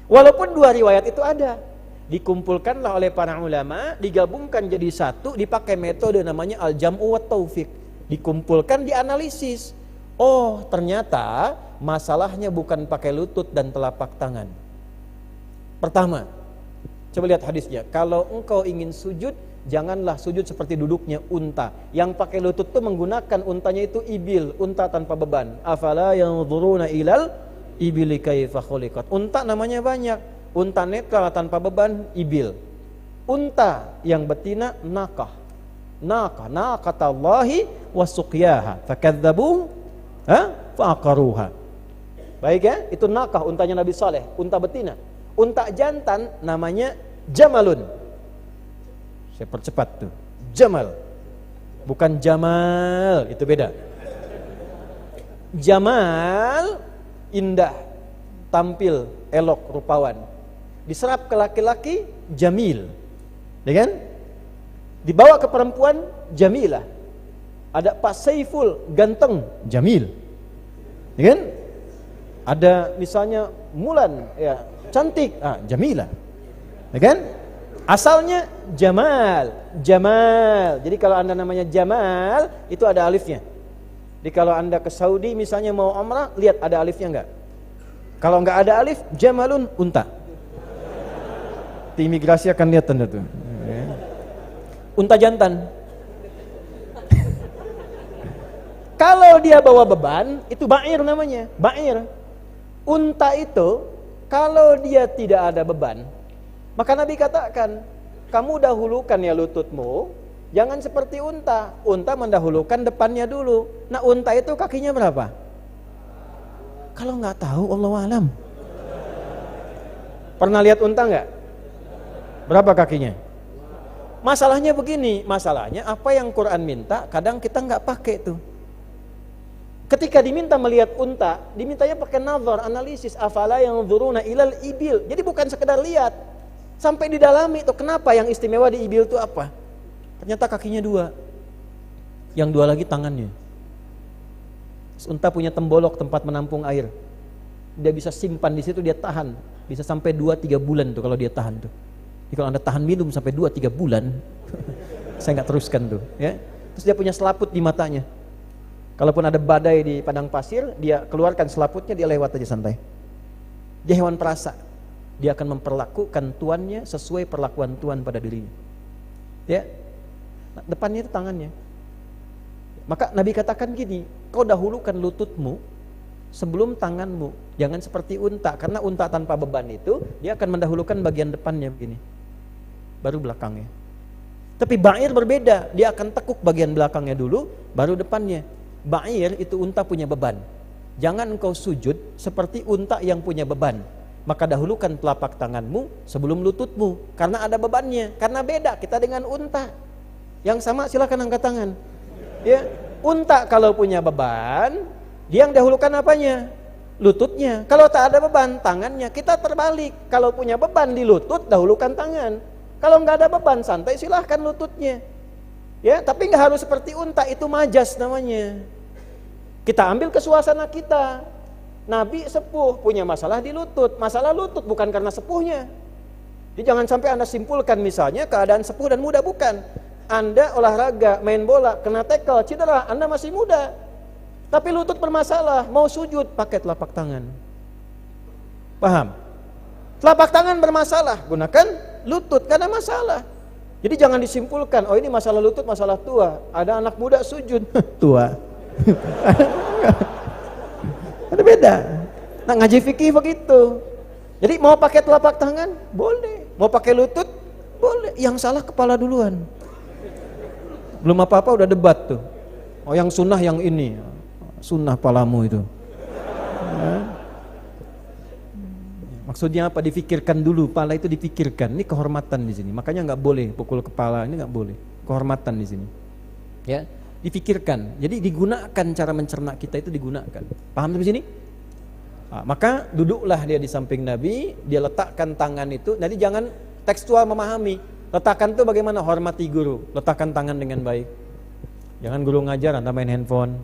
Walaupun dua riwayat itu ada, dikumpulkanlah oleh para ulama, digabungkan jadi satu, dipakai metode namanya al-jam'u wa taufiq. Dikumpulkan, dianalisis. Oh, ternyata masalahnya bukan pakai lutut dan telapak tangan. Pertama, coba lihat hadisnya. Kalau engkau ingin sujud, janganlah sujud seperti duduknya unta. Yang pakai lutut itu menggunakan untanya itu ibil, unta tanpa beban. Afala yanzuruna ilal ibili kaifa khuliqat. Unta namanya banyak. Unta netral tanpa beban, ibil. Unta yang betina, nakah. Naqatallahi wa suqyaha fakadzabu fa'aqaruha. Baik ya, itu nakah, untanya Nabi Saleh, unta betina. Unta jantan namanya jamalun. Saya percepat tuh. Jamal. Bukan Jamal, itu beda. Jamal indah, tampil, elok, rupawan. Diserap ke laki-laki, jamil. Ya kan? Dibawa ke perempuan, jamilah. Ada Pak Saiful, ganteng, jamil. Ya kan? Ada misalnya Mulan, ya, cantik, jamilah. Ya kan? Asalnya Jamal. Jadi kalau Anda namanya Jamal, itu ada alifnya. Jadi kalau Anda ke Saudi misalnya mau umrah, lihat ada alifnya enggak? Kalau enggak ada alif, Jamalun, unta. Di imigrasi akan lihat tanda tuh. Unta jantan. Kalau dia bawa beban, itu ba'ir namanya, ba'ir. Unta itu kalau dia tidak ada beban, maka Nabi katakan, kamu dahulukan ya lututmu, jangan seperti unta. Unta mendahulukan depannya dulu. Nah, unta itu kakinya berapa? Kalau nggak tahu, Allahu alam. Pernah lihat unta nggak? Berapa kakinya? Masalahnya begini, masalahnya apa yang Quran minta, kadang kita nggak pakai tuh. Ketika diminta melihat unta, dimintanya pakai nazar, analisis. Afala yanzuruna ilal ibil. Jadi bukan sekedar lihat, sampai didalami itu kenapa yang istimewa di ibil itu apa? Ternyata kakinya dua, yang dua lagi tangannya. Unta punya tembolok, tempat menampung air. Dia bisa simpan di situ, dia tahan. Bisa sampai 2-3 bulan tuh kalau dia tahan tuh. Jadi kalau Anda tahan minum sampai 2-3 bulan, saya nggak teruskan tuh. Ya. Terus dia punya selaput di matanya. Kalaupun ada badai di padang pasir, dia keluarkan selaputnya, dia lewat aja santai. Dia hewan perasa. Dia akan memperlakukan tuannya sesuai perlakuan tuan pada dirinya. Ya. Nah, depannya itu tangannya. Maka Nabi katakan gini, kau dahulukan lututmu sebelum tanganmu. Jangan seperti unta, karena unta tanpa beban itu dia akan mendahulukan bagian depannya begini, baru belakangnya. Tapi ba'ir berbeda, dia akan tekuk bagian belakangnya dulu, baru depannya. Ba'ir itu unta punya beban. Jangan engkau sujud seperti unta yang punya beban. Maka dahulukan telapak tanganmu sebelum lututmu, karena ada bebannya. Karena beda kita dengan unta. Yang sama silakan angkat tangan. Ya, unta kalau punya beban, dia yang dahulukan apanya? Lututnya. Kalau tak ada beban, tangannya. Kita terbalik. Kalau punya beban di lutut, dahulukan tangan. Kalau nggak ada beban, santai silahkan lututnya. Ya, tapi nggak harus seperti unta, itu majas namanya. Kita ambil ke suasana kita. Nabi sepuh, punya masalah di lutut. Masalah lutut bukan karena sepuhnya. Jadi jangan sampai Anda simpulkan misalnya keadaan sepuh dan muda, bukan. Anda olahraga, main bola, kena tackle, cedera, Anda masih muda. Tapi lutut bermasalah, mau sujud pakai telapak tangan. Paham? Telapak tangan bermasalah, gunakan lutut, gak ada masalah. Jadi jangan disimpulkan, oh ini masalah lutut, masalah tua. Ada anak muda sujud, tua. Ada beda. Nah, ngaji fikih begitu. Jadi mau pakai telapak tangan, boleh. Mau pakai lutut, boleh. Yang salah kepala duluan. Belum apa-apa udah debat tuh. Oh yang sunnah yang ini. Sunnah palamu itu. Maksudnya apa? Difikirkan dulu, pala itu dipikirkan. Ini kehormatan di sini. Makanya nggak boleh pukul kepala, ini nggak boleh. Kehormatan di sini. Ya, difikirkan. Jadi digunakan cara mencerna kita itu digunakan. Paham sampai sini? Nah, maka duduklah dia di samping Nabi, dia letakkan tangan itu. Nanti jangan tekstual memahami. Letakkan itu bagaimana? Hormati guru. Letakkan tangan dengan baik. Jangan guru ngajar, Anda main handphone.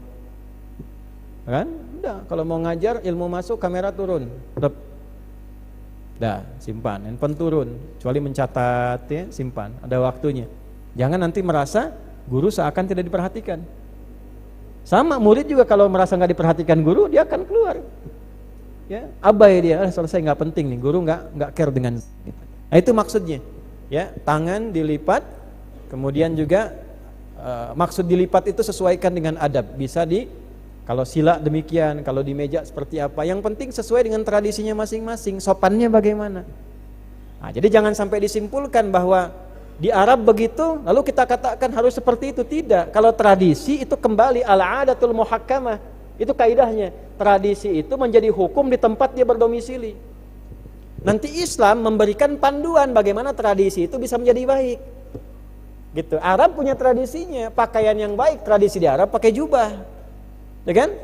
Kan? Udah, kalau mau ngajar, ilmu masuk, kamera turun. Dah, simpan, handphone turun, kecuali mencatat ya, simpan, ada waktunya. Jangan nanti merasa guru seakan tidak diperhatikan. Sama murid juga kalau merasa nggak diperhatikan guru, dia akan keluar. Ya, abai dia, selesai nggak penting nih, guru nggak care dengan. Nah itu maksudnya, ya tangan dilipat, kemudian juga maksud dilipat itu sesuaikan dengan adab, bisa kalau sila demikian, kalau di meja seperti apa. Yang penting sesuai dengan tradisinya masing-masing, sopannya bagaimana. Nah, jadi jangan sampai disimpulkan bahwa di Arab begitu, lalu kita katakan harus seperti itu. Tidak. Kalau tradisi itu kembali al-adatul muhakkamah. Itu kaidahnya. Tradisi itu menjadi hukum di tempat dia berdomisili. Nanti Islam memberikan panduan bagaimana tradisi itu bisa menjadi baik. Gitu. Arab punya tradisinya, pakaian yang baik, tradisi di Arab pakai jubah. Ya kan?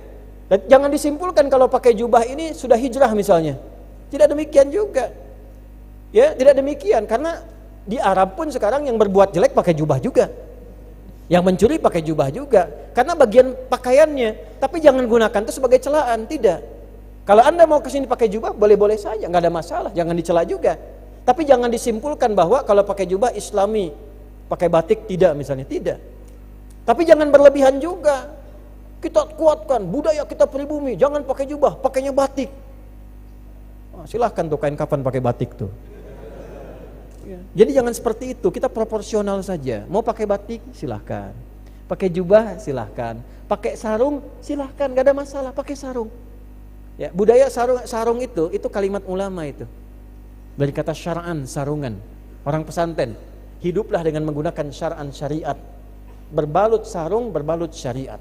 Dan jangan disimpulkan kalau pakai jubah ini sudah hijrah misalnya. Tidak demikian juga. Ya, tidak demikian karena di Arab pun sekarang yang berbuat jelek pakai jubah juga. Yang mencuri pakai jubah juga. Karena bagian pakaiannya, tapi jangan gunakan itu sebagai celaan, tidak. Kalau Anda mau ke sini pakai jubah boleh-boleh saja, enggak ada masalah, jangan dicela juga. Tapi jangan disimpulkan bahwa kalau pakai jubah Islami, pakai batik tidak misalnya, tidak. Tapi jangan berlebihan juga. Kita kuatkan budaya kita pribumi, jangan pakai jubah, pakainya batik. Oh, silahkan tuh kain kapan pakai batik tuh. Ya. Jadi jangan seperti itu, kita proporsional saja. Mau pakai batik silahkan, pakai jubah silahkan, pakai sarung silahkan, gak ada masalah, pakai sarung. Ya, budaya sarung itu kalimat ulama itu. Dari kata syar'an, sarungan. Orang pesantren hiduplah dengan menggunakan syar'an, syariat. Berbalut sarung, berbalut syariat.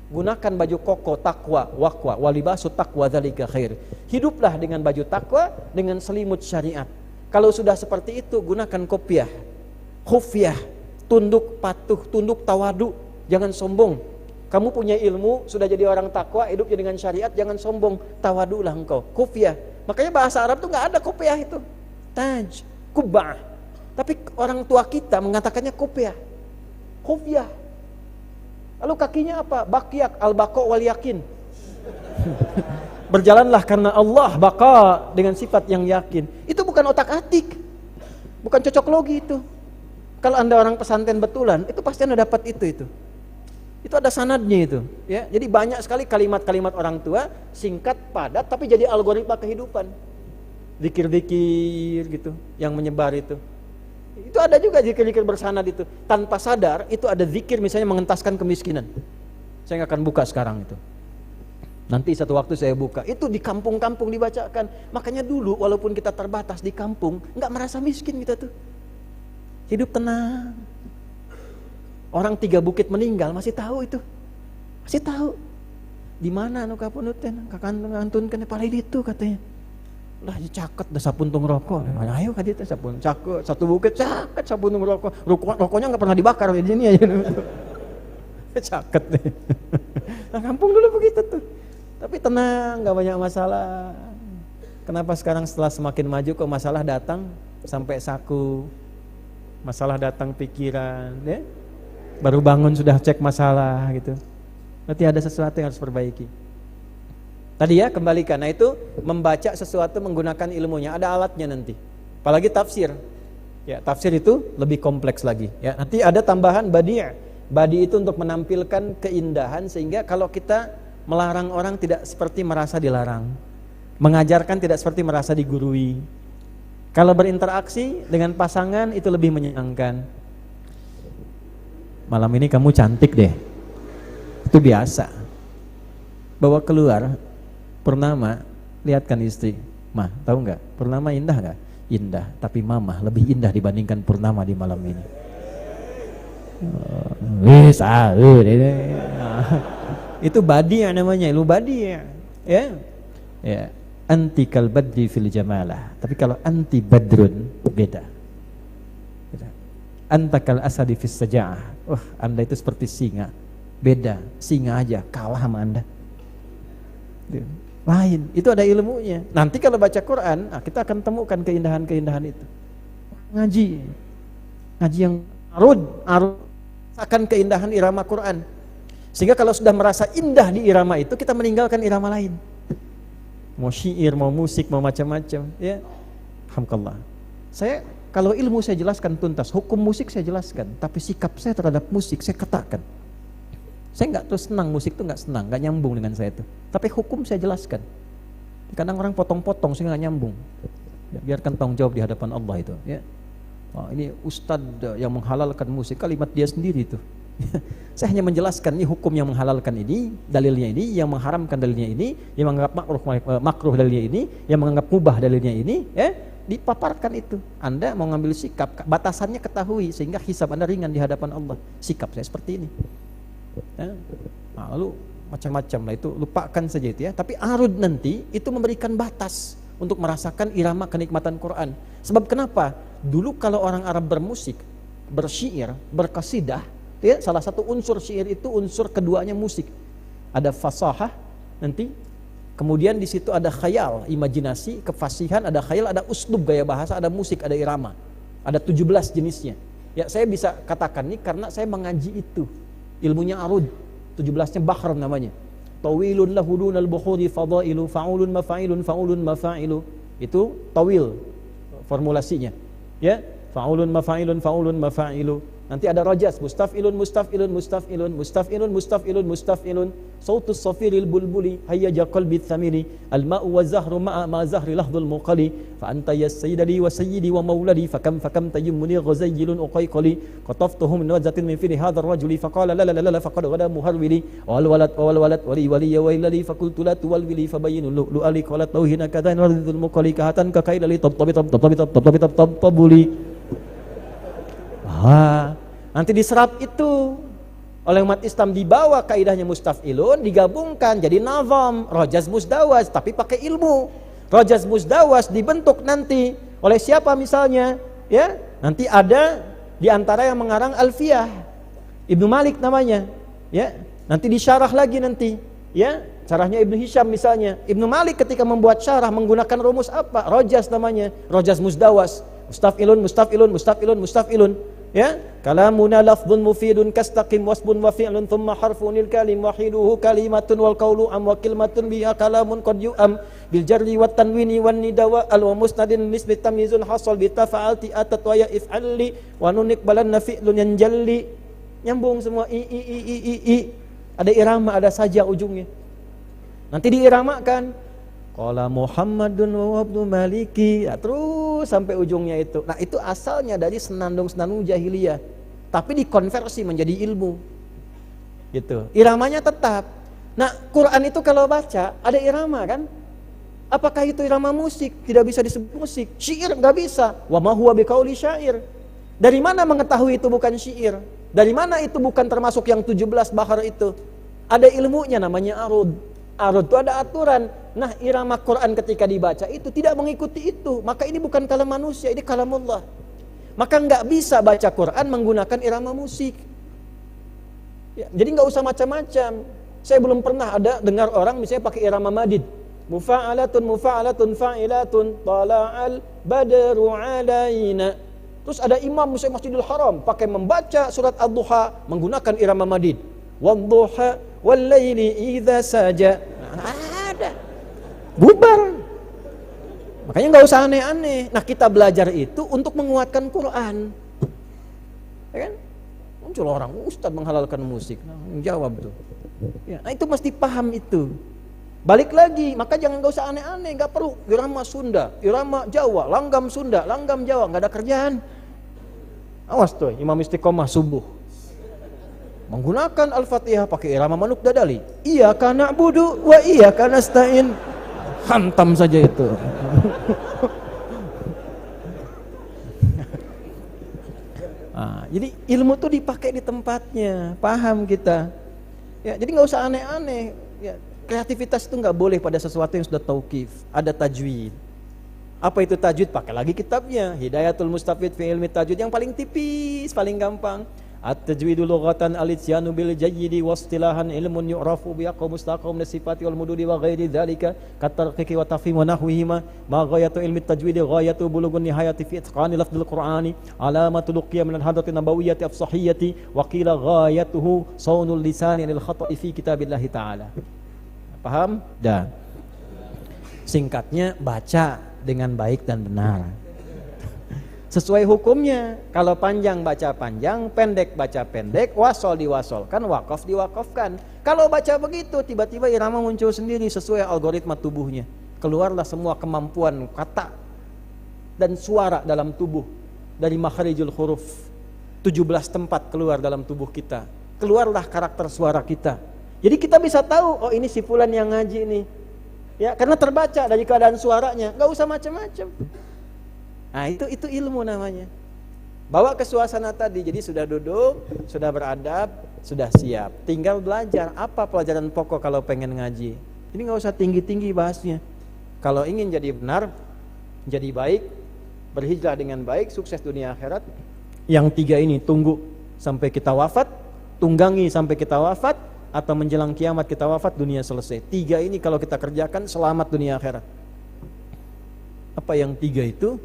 Gunakan baju koko, takwa, waqwa, walibasu takwa dzalika khair. Hiduplah dengan baju takwa, dengan selimut syariat. Kalau sudah seperti itu, gunakan kopiah, khufyah, tunduk patuh, tunduk tawadu. Jangan sombong. Kamu punya ilmu, sudah jadi orang takwa, hidupnya dengan syariat, jangan sombong, tawadulah engkau. Khufyah. Makanya bahasa Arab tuh nggak ada kopiah itu. Taj, kubah. Tapi orang tua kita mengatakannya kopiah. Khufyah. Lalu kakinya apa? Bakyak, al-baqa wal yakin. Berjalanlah karena Allah, baqa dengan sifat yang yakin. Itu bukan otak-atik. Bukan cocok logi itu. Kalau Anda orang pesantren betulan, itu pasti Anda dapat itu. Itu ada sanadnya itu, ya. Jadi banyak sekali kalimat-kalimat orang tua singkat, padat tapi jadi algoritma kehidupan. Zikir-zikir gitu yang menyebar itu. Itu ada juga zikir-zikir bersanad itu. Tanpa sadar itu ada zikir misalnya mengentaskan kemiskinan. Saya nggak akan buka sekarang itu. Nanti satu waktu saya buka. Itu di kampung-kampung dibacakan. Makanya dulu walaupun kita terbatas di kampung, nggak merasa miskin kita tuh. Hidup tenang. Orang 3 bukit meninggal masih tahu itu. Masih tahu. Di mana anu kapunuten? Kakantunkeun palai itu katanya. Lah caket dah sapuntung rokok. Ayo ka dieu teh sapun caket satu bukit caket sapuntung rokok. Rokoknya enggak pernah dibakar di sini aja. Caket deh. Nah, kampung dulu begitu tuh. Tapi tenang, enggak banyak masalah. Kenapa sekarang setelah semakin maju kok masalah datang sampai saku. Masalah datang pikiran, ya? Baru bangun sudah cek masalah gitu. Berarti ada sesuatu yang harus perbaiki. Tadi ya kembalikan. Nah itu membaca sesuatu menggunakan ilmunya, ada alatnya nanti. Apalagi tafsir. Ya, tafsir itu lebih kompleks lagi. Ya, nanti ada tambahan badi'. Badi itu untuk menampilkan keindahan sehingga kalau kita melarang orang tidak seperti merasa dilarang. Mengajarkan tidak seperti merasa digurui. Kalau berinteraksi dengan pasangan itu lebih menyenangkan. Malam ini kamu cantik deh. Itu biasa. Bawa keluar purnama, lihatkan istri. Mah, tahu nggak? Purnama indah nggak? Indah, tapi mama lebih indah dibandingkan purnama di malam ini. Itu badi namanya, lu badi ya. Ya. Anti kal badri fil jamalah. Tapi kalau anti badrun beda. Anta kal asadi fis saja'ah. Anda itu seperti singa. Beda, singa aja kalah sama Anda. Lain, itu ada ilmunya. Nanti kalau baca Quran, kita akan temukan keindahan-keindahan itu. Ngaji yang arud akan keindahan irama Quran. Sehingga kalau sudah merasa indah di irama itu, kita meninggalkan irama lain. Mau syair, mau musik, mau macam-macam, ya. Alhamdulillah. Kalau ilmu saya jelaskan tuntas, hukum musik saya jelaskan, tapi sikap saya terhadap musik saya katakan. Saya nggak terus senang musik itu, nggak senang, nggak nyambung dengan saya itu. Tapi hukum saya jelaskan. Kadang orang potong-potong saya nggak nyambung. Ya, biarkan tanggung jawab di hadapan Allah itu. Ya. Ini ustadz yang menghalalkan musik, kalimat dia sendiri itu. Saya hanya menjelaskan ini hukum yang menghalalkan ini, dalilnya ini, yang mengharamkan dalilnya ini, yang menganggap makruh dalilnya ini, yang menganggap mubah dalilnya ini, ya, dipaparkan itu. Anda mau ngambil sikap, batasannya ketahui sehingga hisab Anda ringan di hadapan Allah. Sikap saya seperti ini. Ya. Lalu macam-macam lah itu, lupakan saja itu ya. Tapi arud nanti itu memberikan batas untuk merasakan irama kenikmatan Quran. Sebab kenapa? Dulu kalau orang Arab bermusik, bersyair, berqasidah, ya, salah satu unsur syair itu unsur keduanya musik. Ada fasahah nanti, kemudian di situ ada khayal, imajinasi, kefasihan, ada khayal, ada uslub gaya bahasa, ada musik, ada irama. Ada 17 jenisnya. Ya, saya bisa katakan ini karena saya mengaji itu. Ilmunya arud, 17-nya bahr namanya. Tawilun lahudun al-bukhuri fadailu fa'ulun mafa'ilu. Itu tawil formulasinya. Ya, fa'ulun mafa'ilu. Nanti ada rajas, mustaf'ilun. Sautus safiril bulbuli hayyaja qalbi thamiri. Al-ma'u wa zahru ma'a ma zahri lahdul muqali. Fa anta ya sayyidali wa sayyidi wa mauladi. Fakam tayimmuni ghazayyilun uqayqali. Qataftuhum min wajatin min fili hadha rajuli. Faqala la faqad ghada muharwili. Wal walad wali ya wailali. Fakultu la tuwal wili. Fabayinu lu'ali qalat tauhina kadhan radhul muqali. Kahatan kakailali tabuli. Nanti diserap itu oleh umat Islam, dibawa kaidahnya mustaf'ilun, digabungkan jadi nazam, rajaz musdawas, tapi pakai ilmu. Rajaz musdawas dibentuk nanti oleh siapa misalnya? Ya, nanti ada di antara yang mengarang Alfiyah, Ibnu Malik namanya. Ya, nanti disyarah lagi nanti. Ya, syarahnya Ibnu Hisham misalnya. Ibnu Malik ketika membuat syarah menggunakan rumus apa? Rajaz namanya, rajaz musdawas. Mustaf'ilun. Ya, kalamuna lafdhun mufidun kastaqim wasbun wa fi'lun thumma harfunil kalim wahiduhu kalimatun wal qawlu am wa kalimatun biha kalamun qad yu'am bil jarri wat tanwini wan nidawa al wa musnadin nisbi tamyizun hasal bi tafa'alti atat wa ya if'alli wa nunik balanna fi'lun yanjalli. Nyambung semua i. Ada irama, ada saja ujungnya. Nanti diiramakan. Qala Muhammadun wa Abdu Maliki, ya, terus sampai ujungnya itu. Nah, itu asalnya dari senandung-senandung jahiliyah, tapi dikonversi menjadi ilmu. Gitu. Iramanya tetap. Nah, Quran itu kalau baca ada irama kan? Apakah itu irama musik? Tidak bisa disebut musik. Syair enggak bisa. Wa ma huwa biqauli syair. Dari mana mengetahui itu bukan syair? Dari mana itu bukan termasuk yang 17 bahar itu? Ada ilmunya namanya arud. Arud itu ada aturan. Nah, irama Quran ketika dibaca itu tidak mengikuti itu. Maka ini bukan kalam manusia, ini kalamullah. Maka nggak bisa baca Quran menggunakan irama musik. Ya, jadi nggak usah macam-macam. Saya belum pernah ada dengar orang misalnya pakai irama madid. Mufa'alatun fa'ilatun tala'al badru alaina. Terus ada imam misalnya Masjidil Haram pakai membaca surat Ad-Duha menggunakan irama madid. Wadduha wal laili idza saja. Ada. Bubar. Makanya nggak usah aneh-aneh. Nah, kita belajar itu untuk menguatkan Quran. Ya kan? Muncul orang ustadz menghalalkan musik. Nah, jawab tuh. Ya, nah itu mesti paham itu. Balik lagi, maka jangan gak usah aneh-aneh, gak perlu irama Sunda, irama Jawa, langgam Sunda, langgam Jawa, gak ada kerjaan. Awas tuh, Imam Istiqomah subuh menggunakan Al-Fatihah pakai irama Manuk Dadali. Iyyaka na'budu wa iyyaka nasta'in. Hantam saja itu. Jadi ilmu tuh dipakai di tempatnya, paham kita. Ya, jadi nggak usah aneh-aneh. Ya, kreativitas itu nggak boleh pada sesuatu yang sudah tauqif, ada tajwid. Apa itu tajwid? Pakai lagi kitabnya, Hidayatul Mustafid fi Ilmi Tajwid yang paling tipis, paling gampang. At-tajwidu lughatan al-ityanu bil jayyidi wastilahan ilmun yu'rafu bi aqwa mustaqam sifati wal mududi wa ghairi dzalika katarqiqi wa tafhim wa nahwihima ma ghayatu ilmi at-tajwidi ghayatu bulughun nihayati fi itqani lafdhil qur'ani alamatu luqiyya min al-hadrati nabawiyyati afsahiyyati wa qila ghayatuhu sawnul lisani lil khata'i fi kitabillahi ta'ala. Paham? Dan singkatnya baca dengan baik dan benar. Sesuai hukumnya, kalau panjang baca panjang, pendek baca pendek, wasol diwasolkan, wakaf diwakafkan. Kalau baca begitu, tiba-tiba irama muncul sendiri sesuai algoritma tubuhnya. Keluarlah semua kemampuan kata dan suara dalam tubuh. Dari makharijul huruf, 17 tempat keluar dalam tubuh kita. Keluarlah karakter suara kita. Jadi kita bisa tahu, oh ini si fulan yang ngaji nih. Ya, karena terbaca dari keadaan suaranya, gak usah macam-macam. Nah itu ilmu namanya. Bawa ke suasana tadi, jadi sudah duduk, sudah beradab, sudah siap. Tinggal belajar, apa pelajaran pokok kalau pengen ngaji. Ini gak usah tinggi-tinggi bahasnya. Kalau ingin jadi benar, jadi baik, berhijrah dengan baik, sukses dunia akhirat. Yang 3 ini tunggu sampai kita wafat, tunggangi sampai kita wafat, atau menjelang kiamat kita wafat, dunia selesai. 3 ini kalau kita kerjakan, selamat dunia akhirat. Apa yang 3 itu?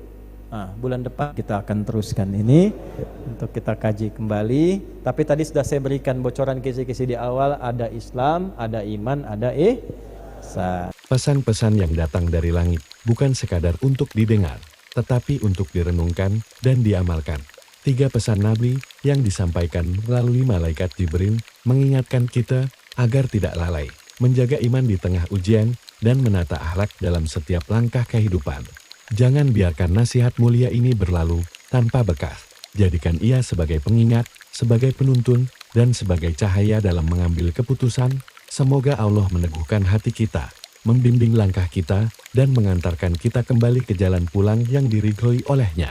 Bulan depan kita akan teruskan ini untuk kita kaji kembali. Tapi tadi sudah saya berikan bocoran kisi-kisi di awal, ada Islam, ada iman, ada ihsan. Pesan-pesan yang datang dari langit bukan sekadar untuk didengar, tetapi untuk direnungkan dan diamalkan. 3 pesan Nabi yang disampaikan melalui malaikat Jibril mengingatkan kita agar tidak lalai, menjaga iman di tengah ujian, dan menata akhlak dalam setiap langkah kehidupan. Jangan biarkan nasihat mulia ini berlalu tanpa bekas. Jadikan ia sebagai pengingat, sebagai penuntun, dan sebagai cahaya dalam mengambil keputusan. Semoga Allah meneguhkan hati kita, membimbing langkah kita, dan mengantarkan kita kembali ke jalan pulang yang diridhoi olehnya.